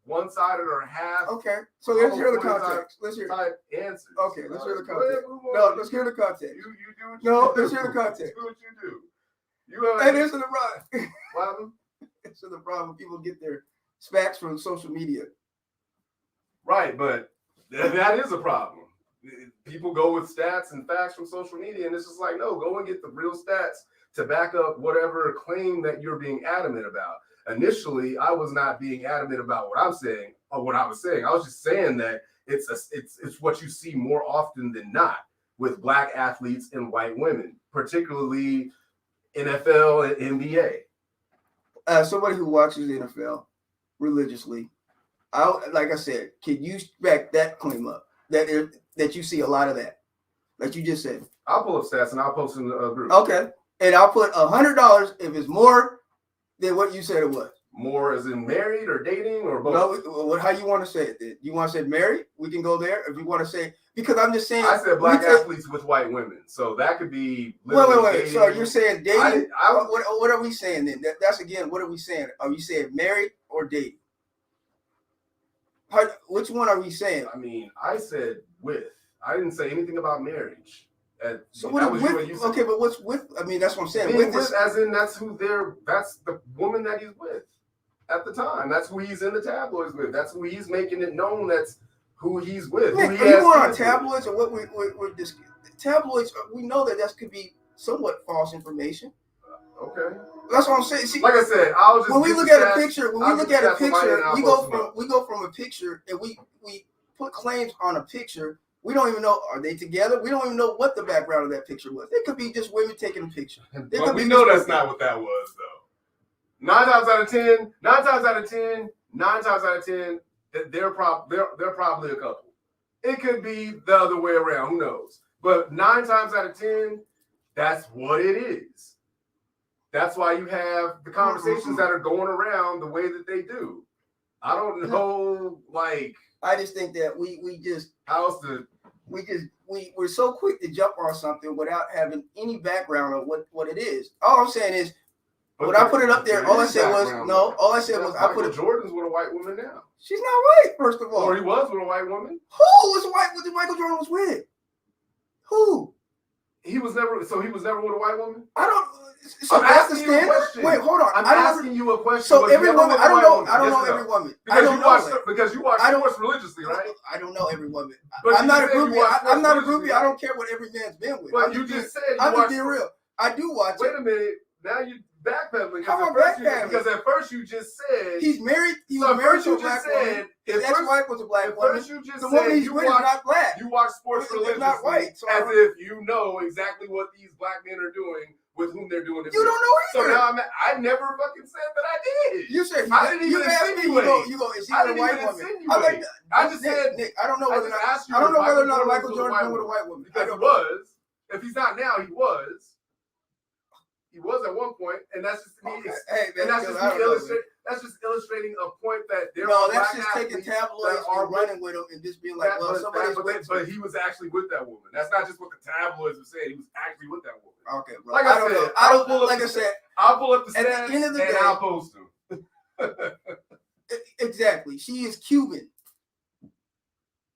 one-sided or half. Okay, so let's hear the context. Let's hear type answers. Okay, let's hear the context. No, let's hear the context. You do what you do. Let's hear the context. Do what you do. And this is the problem. What? This is the problem. People get their facts from social media. Right, but that is a problem. People go with stats and facts from social media, and it's just like, no, go and get the real stats to back up whatever claim that you're being adamant about. Initially, I was not being adamant about what I'm saying or what I was saying. I was just saying that it's what you see more often than not with Black athletes and white women, particularly NFL and NBA. As somebody who watches the NFL religiously, like I said, can you back that claim up that you see a lot of that, like you just said? I'll pull up stats and I'll post in the group. Okay, and I'll put $100 if it's more than what you said it was. more as in married or dating or both? No, how you want to say it? You want to say married? We can go there. If you want to say, because I'm just saying. I said black athletes with white women, so that could be. Wait. Dating. So you're saying dating? What are we saying then? That's again. What are we saying? Are you saying married or dating? Which one are we saying? I mean, I said with. I didn't say anything about marriage. So what was with? Okay, but what's with? I mean, that's what I'm saying. With is, as in that's who they're. That's the woman that he's with at the time. That's who he's in the tabloids with. That's who he's making it known. That's who he's with. Man, are you going on tabloids or what? We're just tabloids. We know that could be somewhat false information. Okay. That's what I'm saying. See, like I said, when we look at a picture, we go from a picture and we put claims on a picture. We don't even know, are they together? We don't even know what the background of that picture was. It could be just women taking a picture. But we know that's not what that was, though. 9 times out of 10, they're probably a couple. It could be the other way around. Who knows? But 9 times out of 10, that's what it is. That's why you have the conversations that are going around the way that they do. I don't know, I just think that we're so quick to jump on something without having any background of what it is. All I'm saying is, when I put it up there, all I said was I put it. Jordan's with a white woman now. She's not white, first of all. Or he was with a white woman. Who was white? What Michael Jordan was with? Who? He was never with a white woman? I don't. So that's the standard. Wait, hold on. I'm asking you a question. So every woman, I don't know every woman. Because you watch sports religiously, right? I don't know every woman. I'm not a groupie. I'm not a groupie. I don't care what every man's been with. But you just said I'm just being real. I do watch. Wait a minute. Now you backpedaling. Because at first you just said he's married. He was married to a black woman. His ex-wife was a black woman. The woman he's with is not black. You watch sports religiously, not white. So as if you know exactly what these black men are doing with whom they're doing it. You don't know either. So now I never fucking said that I did. You said I didn't even insinuate. You go. Is he a white woman? I just said Nick. I don't know whether or not Michael Jordan been with a white woman. Because he was. If he's not now, he was. He was at one point, and that's just me. That's just illustrating a point that there are that's just taking tabloids and running with them and just being like, somebody's with. But he was actually with that woman. That's not just what the tabloids were saying. He was actually with that woman. Okay, bro. Like I said, I'll pull up the stats at the end of the day, I'll post them. Exactly. She is Cuban.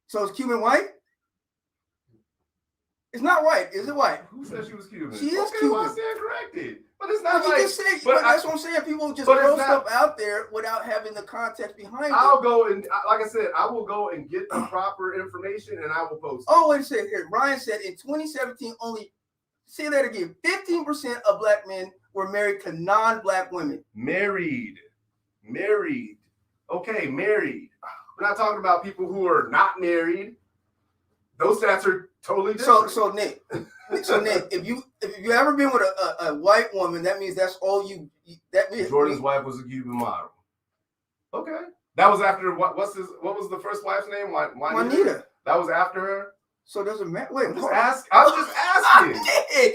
So is Cuban white? It's not white. Is it white? Who said she was Cuban? She is Cuban. Well, I stand corrected. But it's not but that's what I'm saying. People just throw stuff out there without having the context behind it. I'll go and, like I said, I will go and get the proper information and I will post it. Oh, wait a second here. Ryan said in 2017, say that again, 15% of black men were married to non-black women. Married. Okay, married. We're not talking about people who are not married. Those stats are totally different. So Nick, if you ever been with a white woman, that means that's all you. That means Jordan's wife was a Cuban model. Okay, that was after what was the first wife's name? Juanita. That was after her. So doesn't matter. Wait, I'm just asking.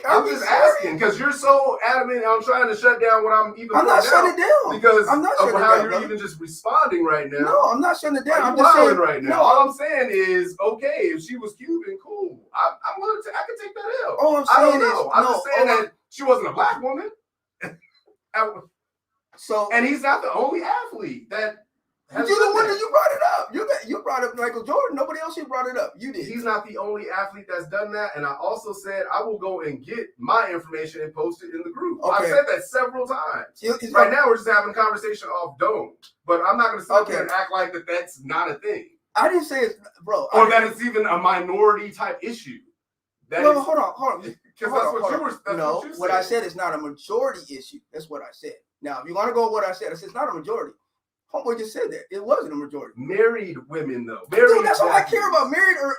I'm just asking because you're so adamant. I'm trying to shut down what I'm even. I'm not shutting it down because I'm not of how you're brother. even just responding right now. No, I'm not shutting it down. I'm just saying right now. No. All I'm saying is, okay, if she was Cuban, cool. I'm willing to. I can take that L. All I'm saying I'm just saying that she wasn't a black woman. And he's not the only athlete that. You're the one that you brought it up. You brought up Michael Jordan. Nobody else brought it up. You did. He's not the only athlete that's done that. And I also said I will go and get my information and post it in the group. Okay. I've said that several times. Right now, we're just having a conversation off dome. But I'm not going to sit there and act like that's not a thing. I didn't say it's, bro. Or that it's even a minority type issue. Hold on. Because that's what you were. No, what I said is not a majority issue. That's what I said. Now, if you want to go with what I said it's not a majority. Homeboy just said that. It wasn't a majority. Married women, though. Dude, that's all I care about. Married or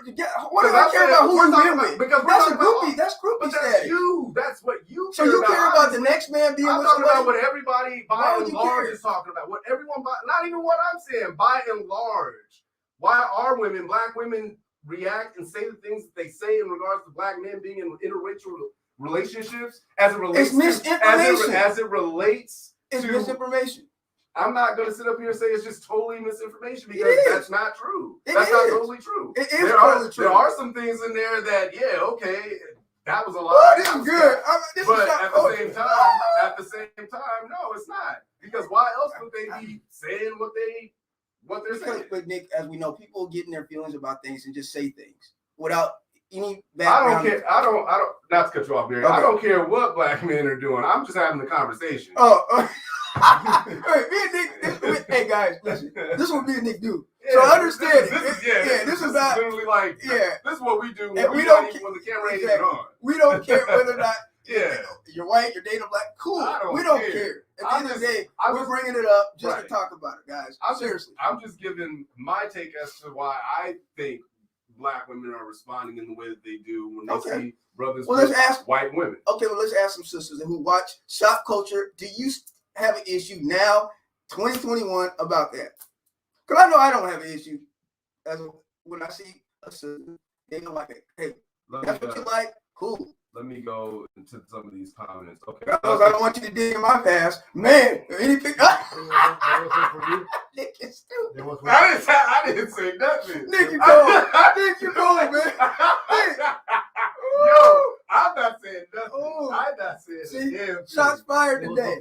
what do I care about who you've been with? Because that's a groupie. That's groupie status. That's you. That's what you care about. So you care about the next man being with somebody? I'm talking about what everybody by and large is talking about. What everyone, not even what I'm saying, by and large. Why are women, black women, react and say the things that they say in regards to black men being in interracial relationships as it relates it's misinformation. As it relates it's to misinformation. I'm not going to sit up here and say it's just totally misinformation because that's not true. That's not totally true. It is totally true. There are some things in there that, okay, that was a lot. Oh, this is good. But at the same time, no, it's not. Because why else would they be saying what they're saying? But Nick, as we know, people get in their feelings about things and just say things without any background. I don't not to cut you off, Barry. Okay. I don't care what black men are doing. I'm just having the conversation. Hey guys, listen. This is what me and Nick do. So understand this is not literally like this is what we do when we don't when the camera ain't even on. We don't care whether or not you're white, you're dating black. Cool. We don't care. At the end of the day, we're bringing it up just to talk about it, guys. Seriously. I'm just giving my take as to why I think black women are responding in the way that they do when they see brothers with white women. Okay, well, let's ask some sisters who watch Shopkulture. Do you have an issue now, 2021, about that? Because I know I don't have an issue. When I see a sister, they don't like it. Hey, that's what you like? Cool. Let me go into some of these comments. Okay. I don't want you to dig in my past. Man, anything. Nick is stupid. I didn't say nothing. Nick, you go. Nick, you go, man. Nick. Yo, I'm not saying nothing. I'm not saying nothing. Shots fired today.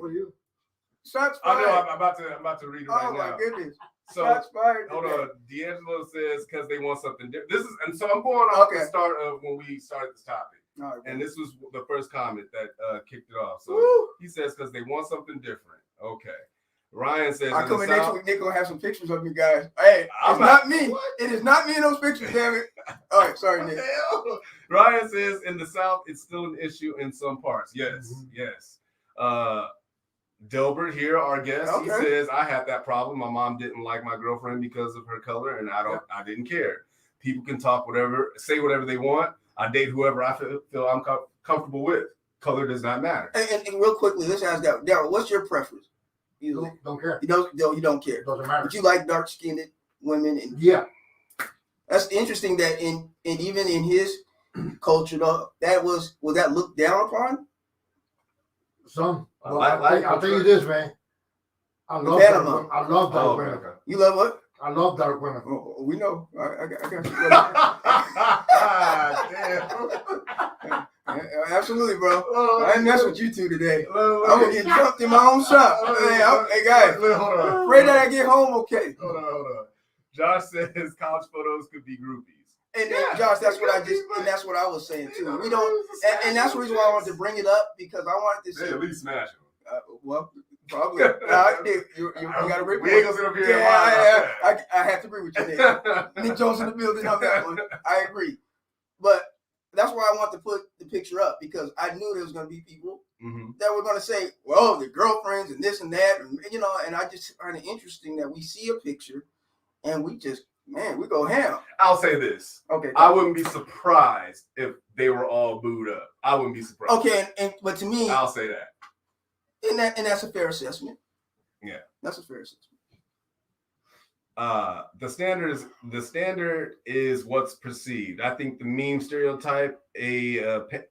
Shots fired. I know. I'm about to read it right now. Oh my goodness. So shots fired. Hold on. D'Angelo says because they want something different. So I'm going off the start of when we started this topic. Right, and this was the first comment that kicked it off. So he says because they want something different. Okay. Ryan says I come in next week, Nick gonna have some pictures of you guys. Hey, it's not me. What? It is not me in those pictures, damn it. All right, sorry, Nick. Ryan says in the South it's still an issue in some parts. Yes, yes. Delbert here, our guest, he says I had that problem. My mom didn't like my girlfriend because of her color, and I didn't care. People can talk say whatever they want. I date whoever I feel I'm comfortable with. Color does not matter. And real quickly, let's ask Daryl, what's your preference? You don't care. You don't care. Doesn't matter. But you like dark-skinned women. And that's interesting that even in his culture, though, was that looked down upon? Some. Well, I'll tell you this, man. I love dark women. Okay. You love what? I love dark women. Oh, we know. I got you. Damn. Absolutely, bro. I ain't mess with you two today. I'm gonna get jumped in my own shop. Hey guys, pray that I get home okay. Hold on. Josh says college photos could be groupies. And Josh, that's what that's what I was saying too. We don't, and that's the reason why I wanted to bring it up because I wanted to see at least smash them. Well, probably. You got to agree with me. We ain't gonna sit up here. I have to agree with you there. Nick Jones in the building on that one. I agree, but that's why I want to put the picture up because I knew there was going to be people that were going to say, "Well, the girlfriends and this and that," and I just find it interesting that we see a picture and we just. Man, we go ham. I'll say this. Okay. I wouldn't be surprised if they were all booed up. I wouldn't be surprised. Okay, but to me, I'll say that. And that's a fair assessment. Yeah. That's a fair assessment. The standard is what's perceived. I think the mean stereotype and paint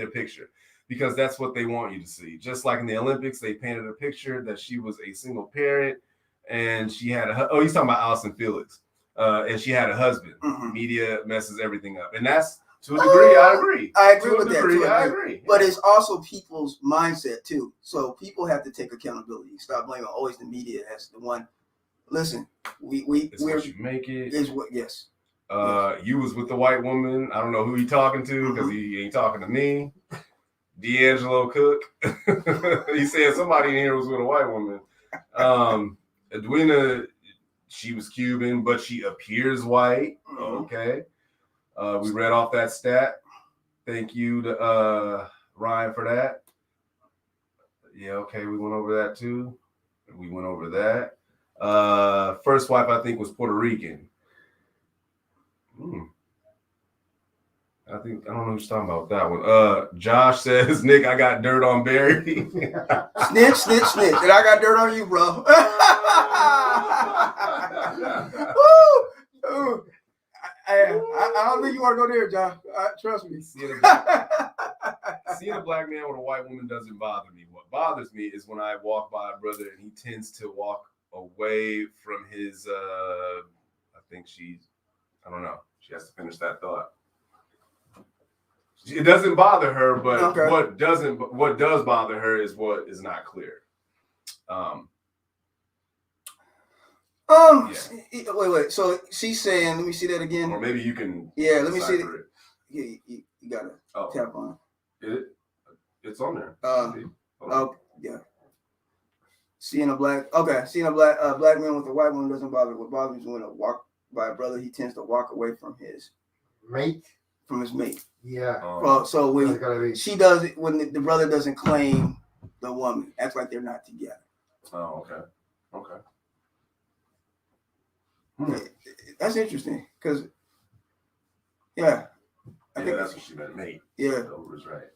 a picture because that's what they want you to see. Just like in the Olympics, they painted a picture that she was a single parent. And she had he's talking about Allison Felix. And she had a husband. Media messes everything up. And that's to a degree, I agree. I agree with that. I agree. But it's also people's mindset too. So people have to take accountability. Stop blaming always the media as the one. Listen, we're what you make it. Is what yes. You was with the white woman. I don't know who he talking to because he ain't talking to me. D'Angelo Cook. He said somebody in here was with a white woman. Edwina, she was Cuban, but she appears white. Okay. We read off that stat. Thank you to Ryan for that. Yeah, okay. We went over that too. We went over that. First wife, I think, was Puerto Rican. I don't know what you're talking about with that one. Josh says, Nick, I got dirt on Barry. snitch. And I got dirt on you, bro. Woo! I don't think you want to go there, John. Trust me. Seeing a black man with a white woman doesn't bother me. What bothers me is when I walk by a brother and he tends to walk away from his. I don't know. She has to finish that thought. It doesn't bother her, but what does bother her is what is not clear. Yeah. Wait. So she's saying, let me see that again. Or maybe you can. Yeah, let me see it. Yeah, you gotta tap on it. It's on there. Yeah. Seeing a black man with a white woman doesn't bother. What bothers me is when I walk by a brother, he tends to walk away from his mate. Yeah. Well, so when she does it, when the brother doesn't claim the woman, acts like they're not together. Oh, okay. That's interesting because, I think that's what she meant, mate. Yeah, that was right.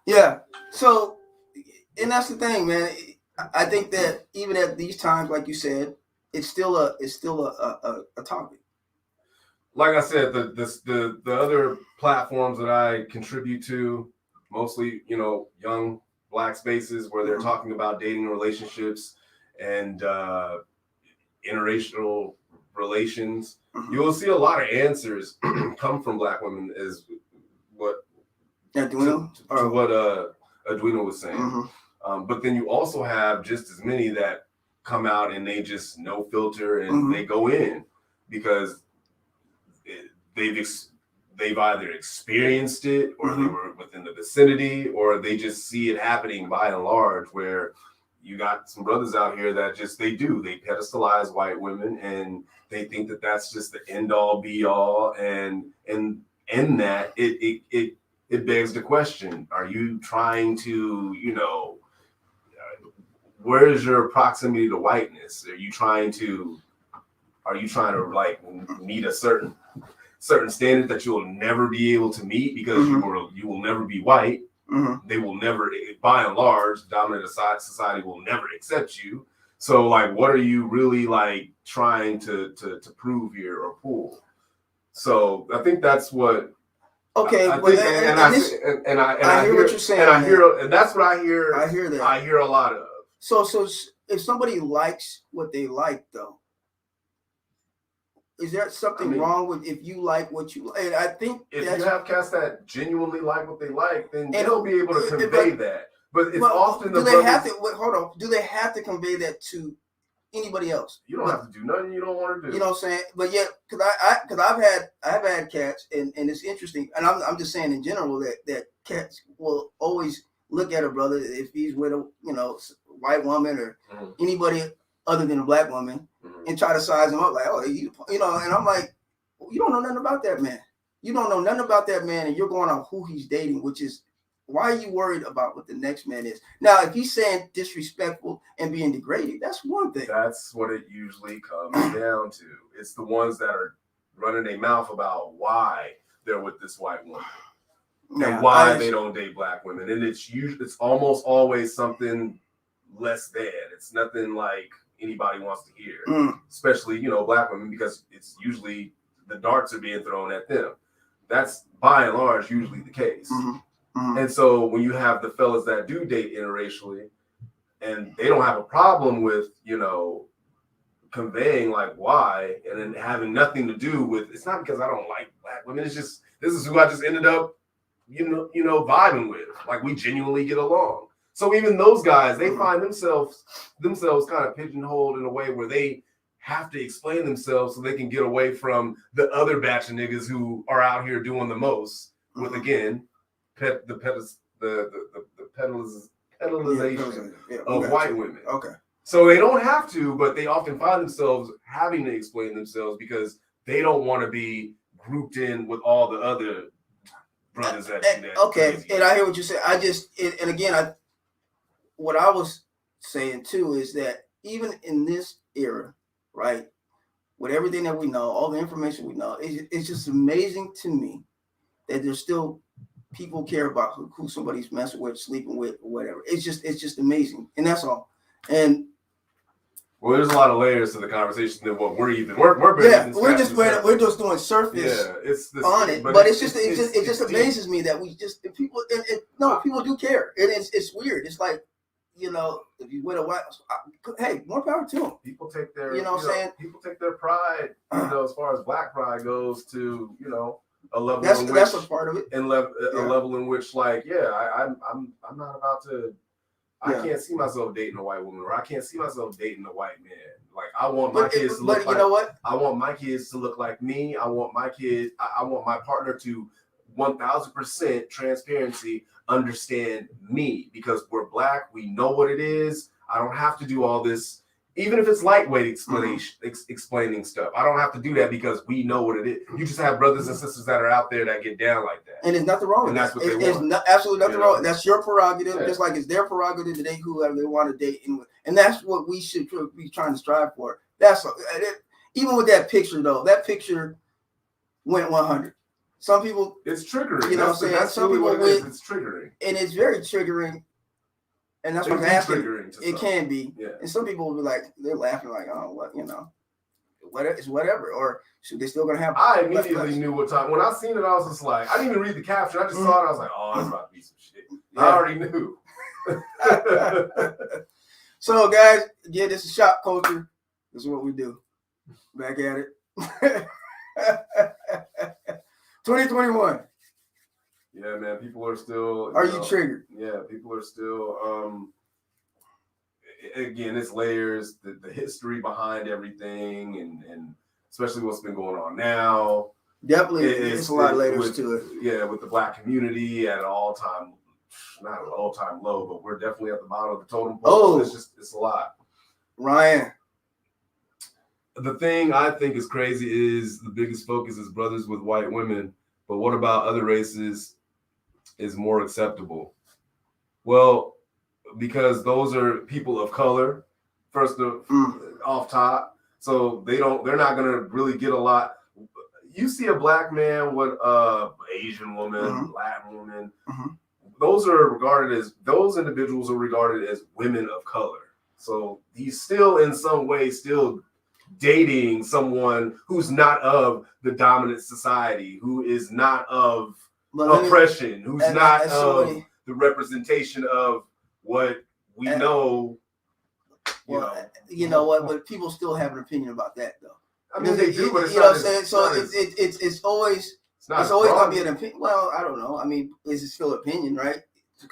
Yeah. So, and that's the thing, man. I think that even at these times, like you said, it's still a topic. Like I said, the other platforms that I contribute to, mostly, young Black spaces where they're talking about dating relationships and interracial relations, you will see a lot of answers come from Black women as what Edwina was saying. But then you also have just as many that come out and they just no filter and they go in because they've either experienced it or they were within the vicinity or they just see it happening by and large, where you got some brothers out here that they pedestalize white women and they think that that's just the end all be all, and in that it begs the question: are you trying to where is your proximity to whiteness? Are you trying to like meet a certain standard that you will never be able to meet because you will never be white? They will never, by and large, dominant society will never accept you. So, like, what are you really like trying to prove here or pull? So, I think that's what. Okay, I think, I hear what you're saying, and that's what I hear. I hear that. I hear a lot of. So if somebody likes what they like, though, is there something wrong with if you like what you like? And I think if you have cats that genuinely like what they like, then they'll be able to convey that. But it's often do they have to? Wait, hold on. Do they have to convey that to anybody else? You don't have to do nothing you don't want to do. You know what I'm saying? But yet, because I've had cats, and it's interesting, and I'm just saying in general that cats will always look at a brother if he's with a white woman or anybody other than a Black woman and try to size him up like, oh, and I'm like, well, you don't know nothing about that man. You don't know nothing about that man, and you're going on who he's dating, which is why are you worried about what the next man is? Now, if he's saying disrespectful and being degraded, that's one thing. That's what it usually comes down to. It's the ones that are running their mouth about why they're with this white woman and why they don't date Black women, and it's almost always something less than. It's nothing like anybody wants to hear, especially Black women, because it's usually the darts are being thrown at them. That's by and large usually the case. And so when you have the fellas that do date interracially and they don't have a problem with conveying like why, and then having nothing to do with, it's not because I don't like Black women, it's just this is who I just ended up vibing with, like we genuinely get along. So even those guys, they find themselves kind of pigeonholed in a way where they have to explain themselves so they can get away from the other batch of niggas who are out here doing the most with, again, the pedalization of white women. Okay. So they don't have to, but they often find themselves having to explain themselves because they don't want to be grouped in with all the other brothers that okay, crazy. And I hear what you say. What I was saying too is that even in this era, right, with everything that we know, all the information we know, it's just amazing to me that there's still people care about who somebody's messing with, sleeping with, or whatever. It's just amazing, and that's all. And Well, there's a lot of layers to the conversation than what we're we're just doing surface on it, but it just amazes me that people people do care. It's weird. It's like, you know, if you win a white, hey, more power to them. People take their people take their pride, as far as Black pride goes, to a level. That's a part of it. And a level in which, like, I'm not about to. I can't see myself dating a white woman, or I can't see myself dating a white man. Like, I want my kids to look like. You know what? I want my kids to look like me. I want my kids. I want my partner to 1,000% transparency understand me, because we're Black. We know what it is. I don't have to do all this, even if it's lightweight explanation, explaining stuff. I don't have to do that because we know what it is. You just have brothers and sisters that are out there that get down like that. And there's nothing wrong with that. That's what they want. There's absolutely nothing wrong. That's your prerogative, just like it's their prerogative to date whoever they want to date. And that's what we should be trying to strive for. Even with that picture, though, that picture went 100. Some people, it's triggering. You know what I'm saying? Some people it's triggering. And it's very triggering. And that's what I'm asking. It can be. Yeah. And some people will be like, they're laughing like, oh, what, it's whatever. Or should they still gonna have? I immediately knew what time. When I seen it, I was just like, I didn't even read the caption. I just saw it. I was like, oh, that's about to be some shit. Yeah. I already knew. So, guys, again, this is Shopkulture. This is what we do. Back at it. 2021. Yeah, man, people are still. Are you triggered? Yeah, people are still. Again, it's layers, the history behind everything, and especially what's been going on now. Definitely, it's a lot of layers to it. Yeah, with the Black community at an all-time, not an all-time low, but we're definitely at the bottom of the totem pole. It's a lot. Ryan. The thing I think is crazy is the biggest focus is brothers with white women, but what about other races is more acceptable? Well, because those are people of color, first off top, so they're not gonna really get a lot. You see a Black man with a Asian woman, Latin woman, those individuals are regarded as women of color. So he's still in some way still dating someone who's not of the dominant society, who is not of oppression, who's not of the representation of what we know. You know what? But people still have an opinion about that, though. I mean, they do, but it's you know what I'm saying. So it's always gonna be an opinion. Well, I don't know. I mean, is it still opinion, right?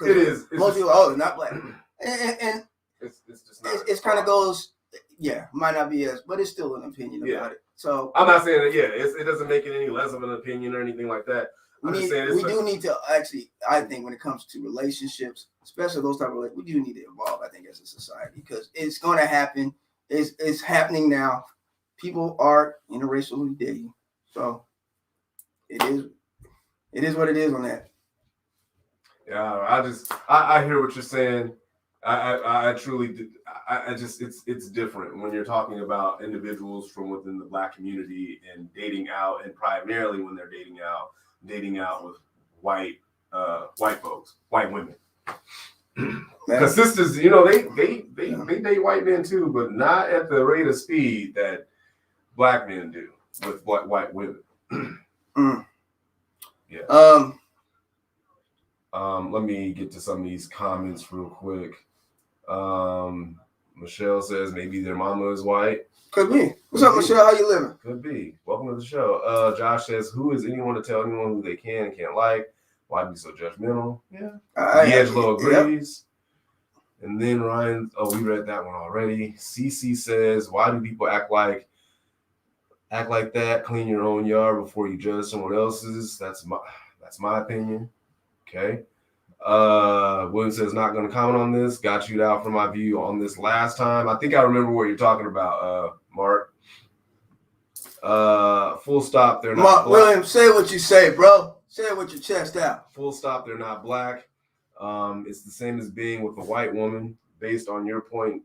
It is. Most people, it's not Black, and it's just not. It kind of goes. Yeah, might not be but it's still an opinion about it. So I'm not saying that. Yeah, it doesn't make it any less of an opinion or anything like that. I'm just saying we do need to actually. I think when it comes to relationships, especially those type of relationships, we do need to evolve. I think as a society, because it's going to happen. It's happening now. People are interracially dating, so it is what it is on that. Yeah, I hear what you're saying. I truly do. I just it's different when you're talking about individuals from within the Black community and dating out, and primarily when they're dating out with white folks, white women. Because sisters, they date white men too, but not at the rate of speed that Black men do with white women. Yeah. Let me get to some of these comments real quick. Michelle says maybe their mama is white. Could be. What's up, Michelle? How you living? Could be. Welcome to the show. Josh says, who is anyone to tell anyone who they can and can't like? Why be so judgmental? Yeah. D'Angelo agrees. Yep. And then Ryan, we read that one already. CC says, why do people act like that? Clean your own yard before you judge someone else's. That's my opinion. Okay. William says, not going to comment on this. Got you out from my view on this last time. I think I remember what you're talking about, Mark. Full stop. They're not Mark, William, say what you say, bro. Say it with your chest out. Full stop. They're not Black. It's the same as being with a white woman. Based on your point,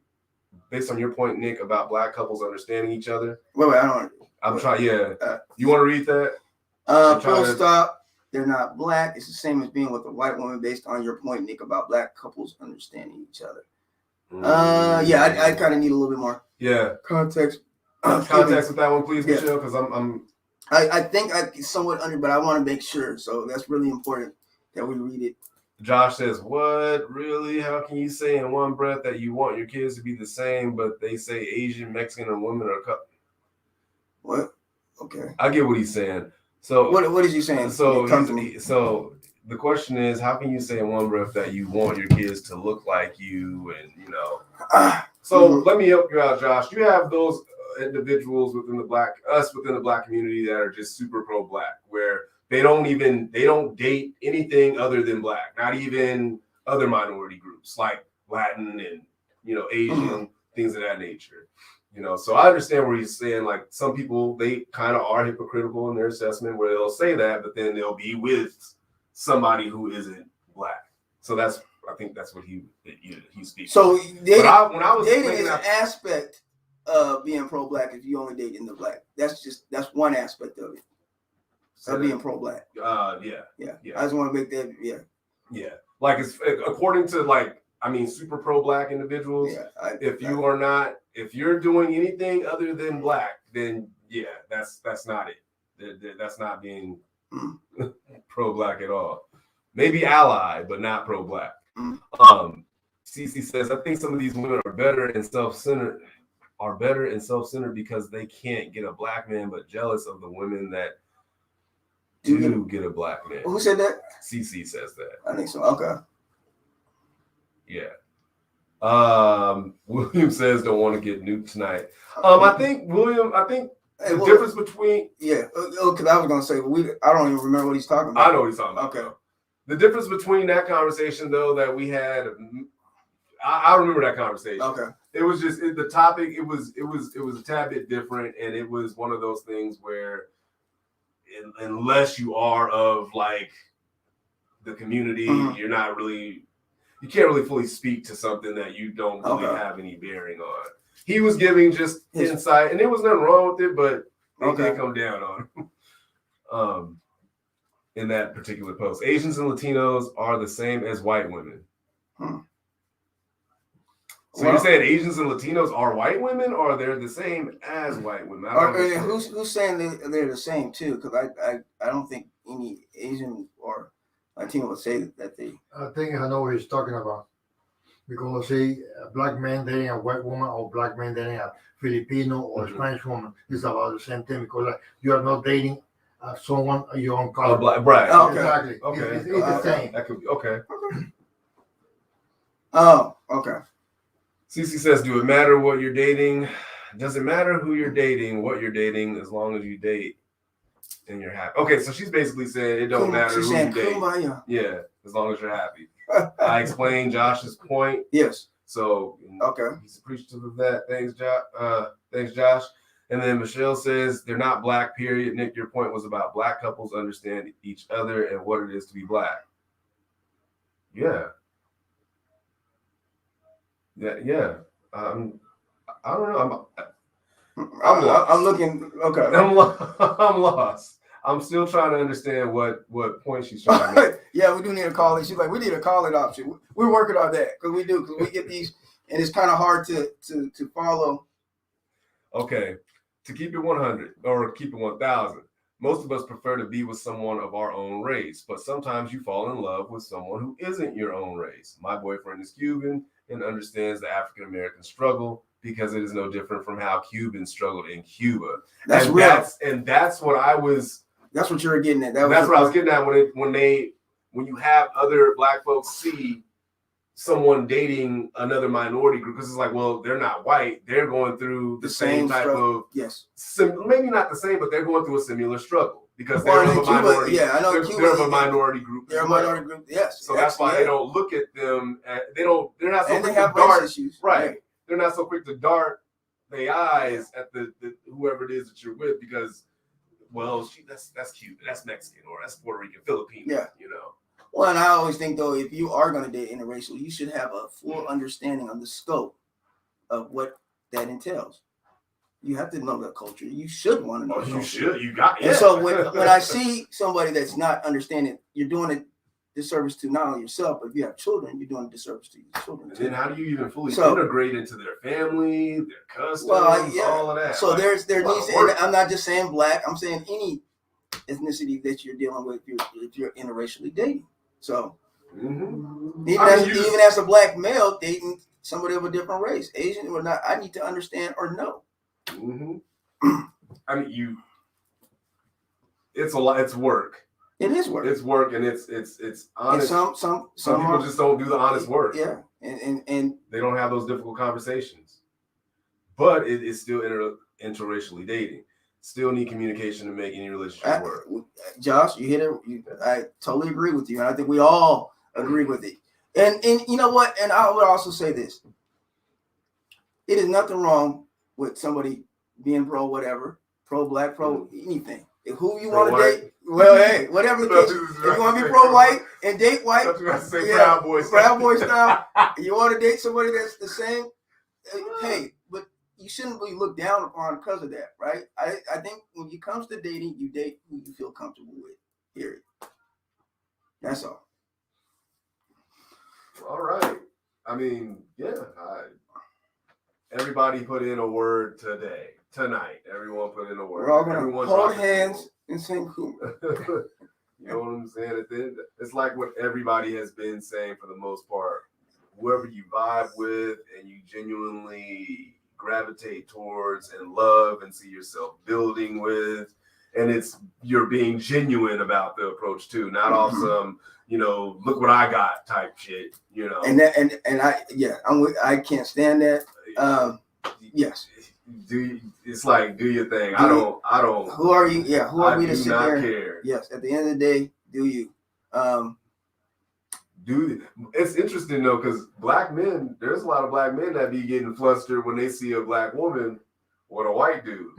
Nick, about Black couples understanding each other. Wait, I don't. I'm trying. Yeah. You want to read that? Full stop. They're not Black. It's the same as being with a white woman, based on your point, Nick, about Black couples understanding each other. Yeah, I kind of need a little bit more. Yeah. Context. Context with that one, please, Michelle, because I think I somewhat under, but I want to make sure. So that's really important that we read it. Josh says, "What really? How can you say in one breath that you want your kids to be the same, but they say Asian, Mexican, and women are What? Okay. I get what he's saying. So what is he saying? So the question is, how can you say in one breath that you want your kids to look like you, and let me help you out, Josh. You have those individuals within the black community that are just super pro-black, where they don't date anything other than black, not even other minority groups like Latin and Asian, things of that nature. So I understand where he's saying, like, some people, they kind of are hypocritical in their assessment where they'll say that, but then they'll be with somebody who isn't black. So I think that's what he speaks. So dating, when I was dating is an aspect of being pro-black if you only date in the black. That's one aspect of it. Of being pro-black. Yeah. I just want to make that, Yeah. Like, it's according to, like, super pro-black individuals. Yeah, if you're doing anything other than black, then that's not it. That's not being pro-black at all. Maybe ally, but not pro-black. Cece says, I think some of these women are better and self-centered because they can't get a black man, but jealous of the women that do get a black man. Who said that? Cece says that. I think so. Okay. Yeah. William says don't want to get nuked tonight. I think the difference between because I was gonna say I don't even remember what he's talking about. I know what he's talking about. Okay. The difference between that conversation though that we had, I remember that conversation. Okay. It was just the topic. It was a tad bit different, and it was one of those things where, unless you are of like the community, you're not really. You can't really fully speak to something that you don't really have any bearing on. He was giving just insight, and there was nothing wrong with it, but they did come down on him. In that particular post, Asians and Latinos are the same as white women. So you're saying Asians and Latinos are white women, or they're the same as white women? Who's saying they're the same too? Because I don't think any Asian or Latino would say that they. I think I know what he's talking about. Because see, a black man dating a white woman or black man dating a Filipino or Spanish woman is about the same thing, because you are not dating someone of your own color. Right. Oh, okay. Exactly. Okay. It's the same. That could be okay. Oh, okay. Cece says, "Do it matter what you're dating? Does it matter who you're dating, what you're dating, as long as you date and you're happy?" Okay, so she's basically saying it don't matter who you date. Kumbaya. Yeah, as long as you're happy. I explained Josh's point. Yes. So he's appreciative of that. Thanks, Josh. And then Michelle says they're not black, period. Nick, your point was about black couples understand each other and what it is to be black. Yeah. Yeah. I don't know. I'm lost. I'm looking. Okay. I'm lost. I'm still trying to understand what point she's trying to make. Yeah, we do need a call it. She's like, we need a call it option. We're working on that because we get these, and it's kind of hard to follow. Okay, to keep it 100 or keep it 1,000. Most of us prefer to be with someone of our own race, but sometimes you fall in love with someone who isn't your own race. My boyfriend is Cuban and understands the African American struggle because it is no different from how Cubans struggled in Cuba. That's real. That's what I was. That's what you were getting at. That's what I was getting at when you have other black folks see someone dating another minority group, because it's like, well, they're not white. They're going through the same type of maybe not the same, but they're going through a similar struggle because they're of a minority. Yeah, I know they're of a minority group. They're a minority group. Yes. So that's why they don't look at them. They're not so quick to dart issues. Right. They're not so quick to dart their eyes at the whoever it is that you're with, because, well, that's Cuban, that's Mexican, or that's Puerto Rican, Filipino. Yeah. Well, and I always think, though, if you are going to date interracial, you should have a full understanding of the scope of what that entails. You have to know the culture. You should want to know. You should. You got it. And so when I see somebody that's not understanding, you're doing it disservice to not only yourself, but if you have children, you're doing a disservice to your children. And then how do you even fully integrate into their family, their customs, all of that? So there needs to, and I'm not just saying black, I'm saying any ethnicity that you're dealing with if you're interracially dating. So even as a black male dating somebody of a different race, Asian or not, I need to understand or know. I mean, it's a lot. It's work. It is work. It's work, and it's honest. And some people just don't do the honest work. Yeah, and they don't have those difficult conversations. But it is still interracially dating. Still need communication to make any relationship work. Josh, you hit it. I totally agree with you, and I think we all agree with it. And you know what? And I would also say this: it is nothing wrong with somebody being pro whatever, pro black, pro anything. If who you want to date, well, hey, whatever the case. If you want to be pro white and date white, Proud Boy style. You want to date somebody that's the same, hey, but you shouldn't be looked down upon because of that, right? I think when it comes to dating, you date who you feel comfortable with. Period. That's all. All right. I mean, yeah. Everybody put in a word tonight. Everyone put in a word. We're all gonna hold hands and sing Kuma. You know what I'm saying? It's like what everybody has been saying for the most part. Whoever you vibe with and you genuinely gravitate towards and love and see yourself building with, and you're being genuine about the approach too, not off some, look what I got type shit, I can't stand that. Yes. It's like, do your thing. I don't. Who are you? Yeah. Who are we to sit there? Care. Yes. At the end of the day, do you? It's interesting though, because black men, there's a lot of black men that be getting flustered when they see a black woman with a white dude.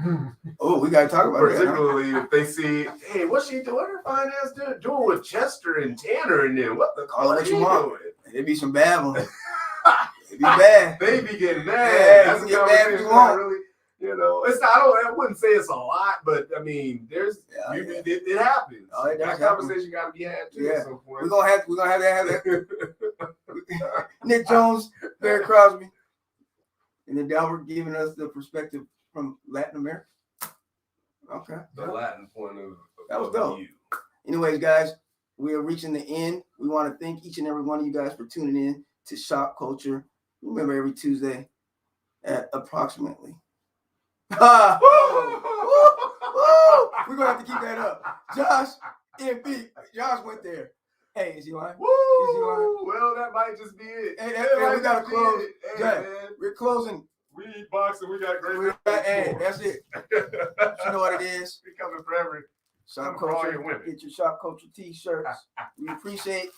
Oh, we gotta talk about particularly if they see, hey, what's she doing? Her fine ass doing with Chester and Tanner and them. What the call are you doing? There be some bad ones. It be bad. They be getting mad. Yeah, that's get mad if you want. Really, it's not. I wouldn't say it's a lot, but I mean, it happens. Oh, that conversation got to be had too. At some point. We're gonna have that. Nick Jones, Barry Crosby, and then Delbert giving us the perspective from Latin America. Okay. The Latin point of that was dope. Anyways, guys, we are reaching the end. We want to thank each and every one of you guys for tuning in to Shopkulture. Remember, every Tuesday at approximately. We're gonna have to keep that up. Josh and B. Josh went there. Hey, is he lying? Well, that might just be it. Hey, we gotta close. We're closing. We eat boxing. We got great. Hey, that's it. You know what it is. We coming for every Shopkulture. Get your Shopkulture t-shirts. We appreciate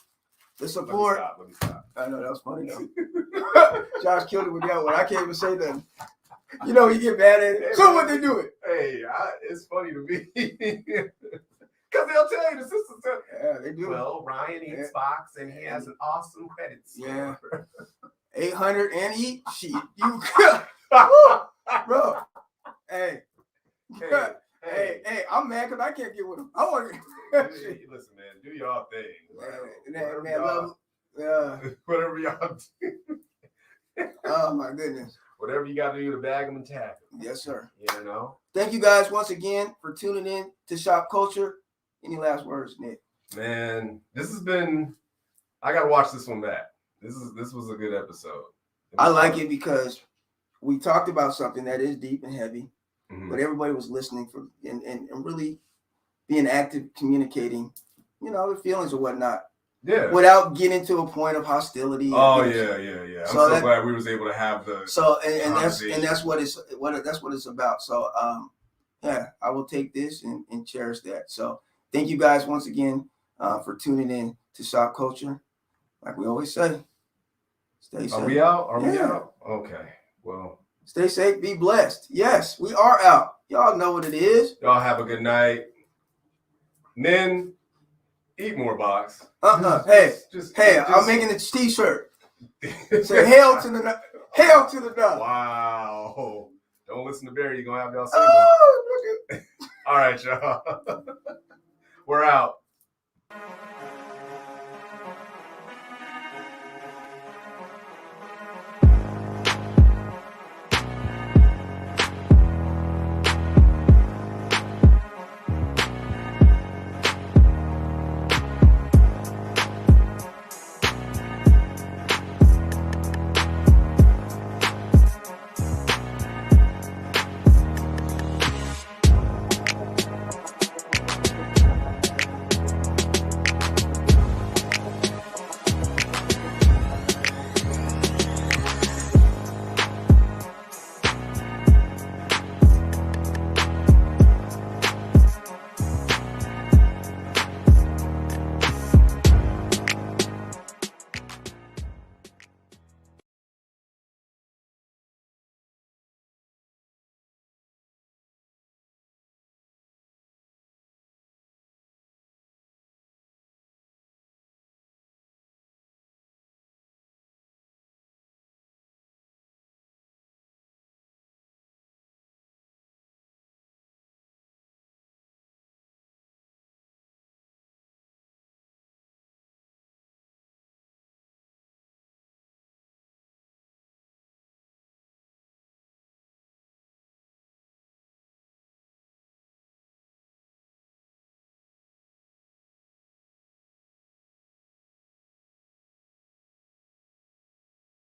the support. Let me stop. I know that was funny though. Josh killed it with that one. I can't even say nothing. You get mad at it. So what they do it? Hey, it's funny to me. Because they'll tell you the sisters. Yeah, they do. Well, Ryan eats box and he has an awesome credit score. Yeah. 800 and eat shit. You bro. Hey, I'm mad because I can't get with him. I want to listen, man, do y'all thing. Whatever y'all do. Oh my goodness. Whatever you got to do to bag them and tag them. Yes, sir. Thank you guys once again for tuning in to Shopkulture. Any last words, Nick? Man, this has been. I got to watch this one back. This was a good episode. I like it because we talked about something that is deep and heavy, but everybody was listening and really being active, communicating, their feelings or whatnot. Yeah. Without getting to a point of hostility. Oh yeah. I'm so glad we was able to have the. So and that's what it's about. So I will take this and cherish that. So thank you guys once again for tuning in to Shopkulture. Like we always say, stay safe. Are we out? We out? Okay. Well. Stay safe. Be blessed. Yes, we are out. Y'all know what it is. Y'all have a good night. Men, eat more box. Hey, I'm making a t-shirt. Say hail to the dog. Wow. Don't listen to Barry. You're gonna have y'all single. All right, y'all. We're out.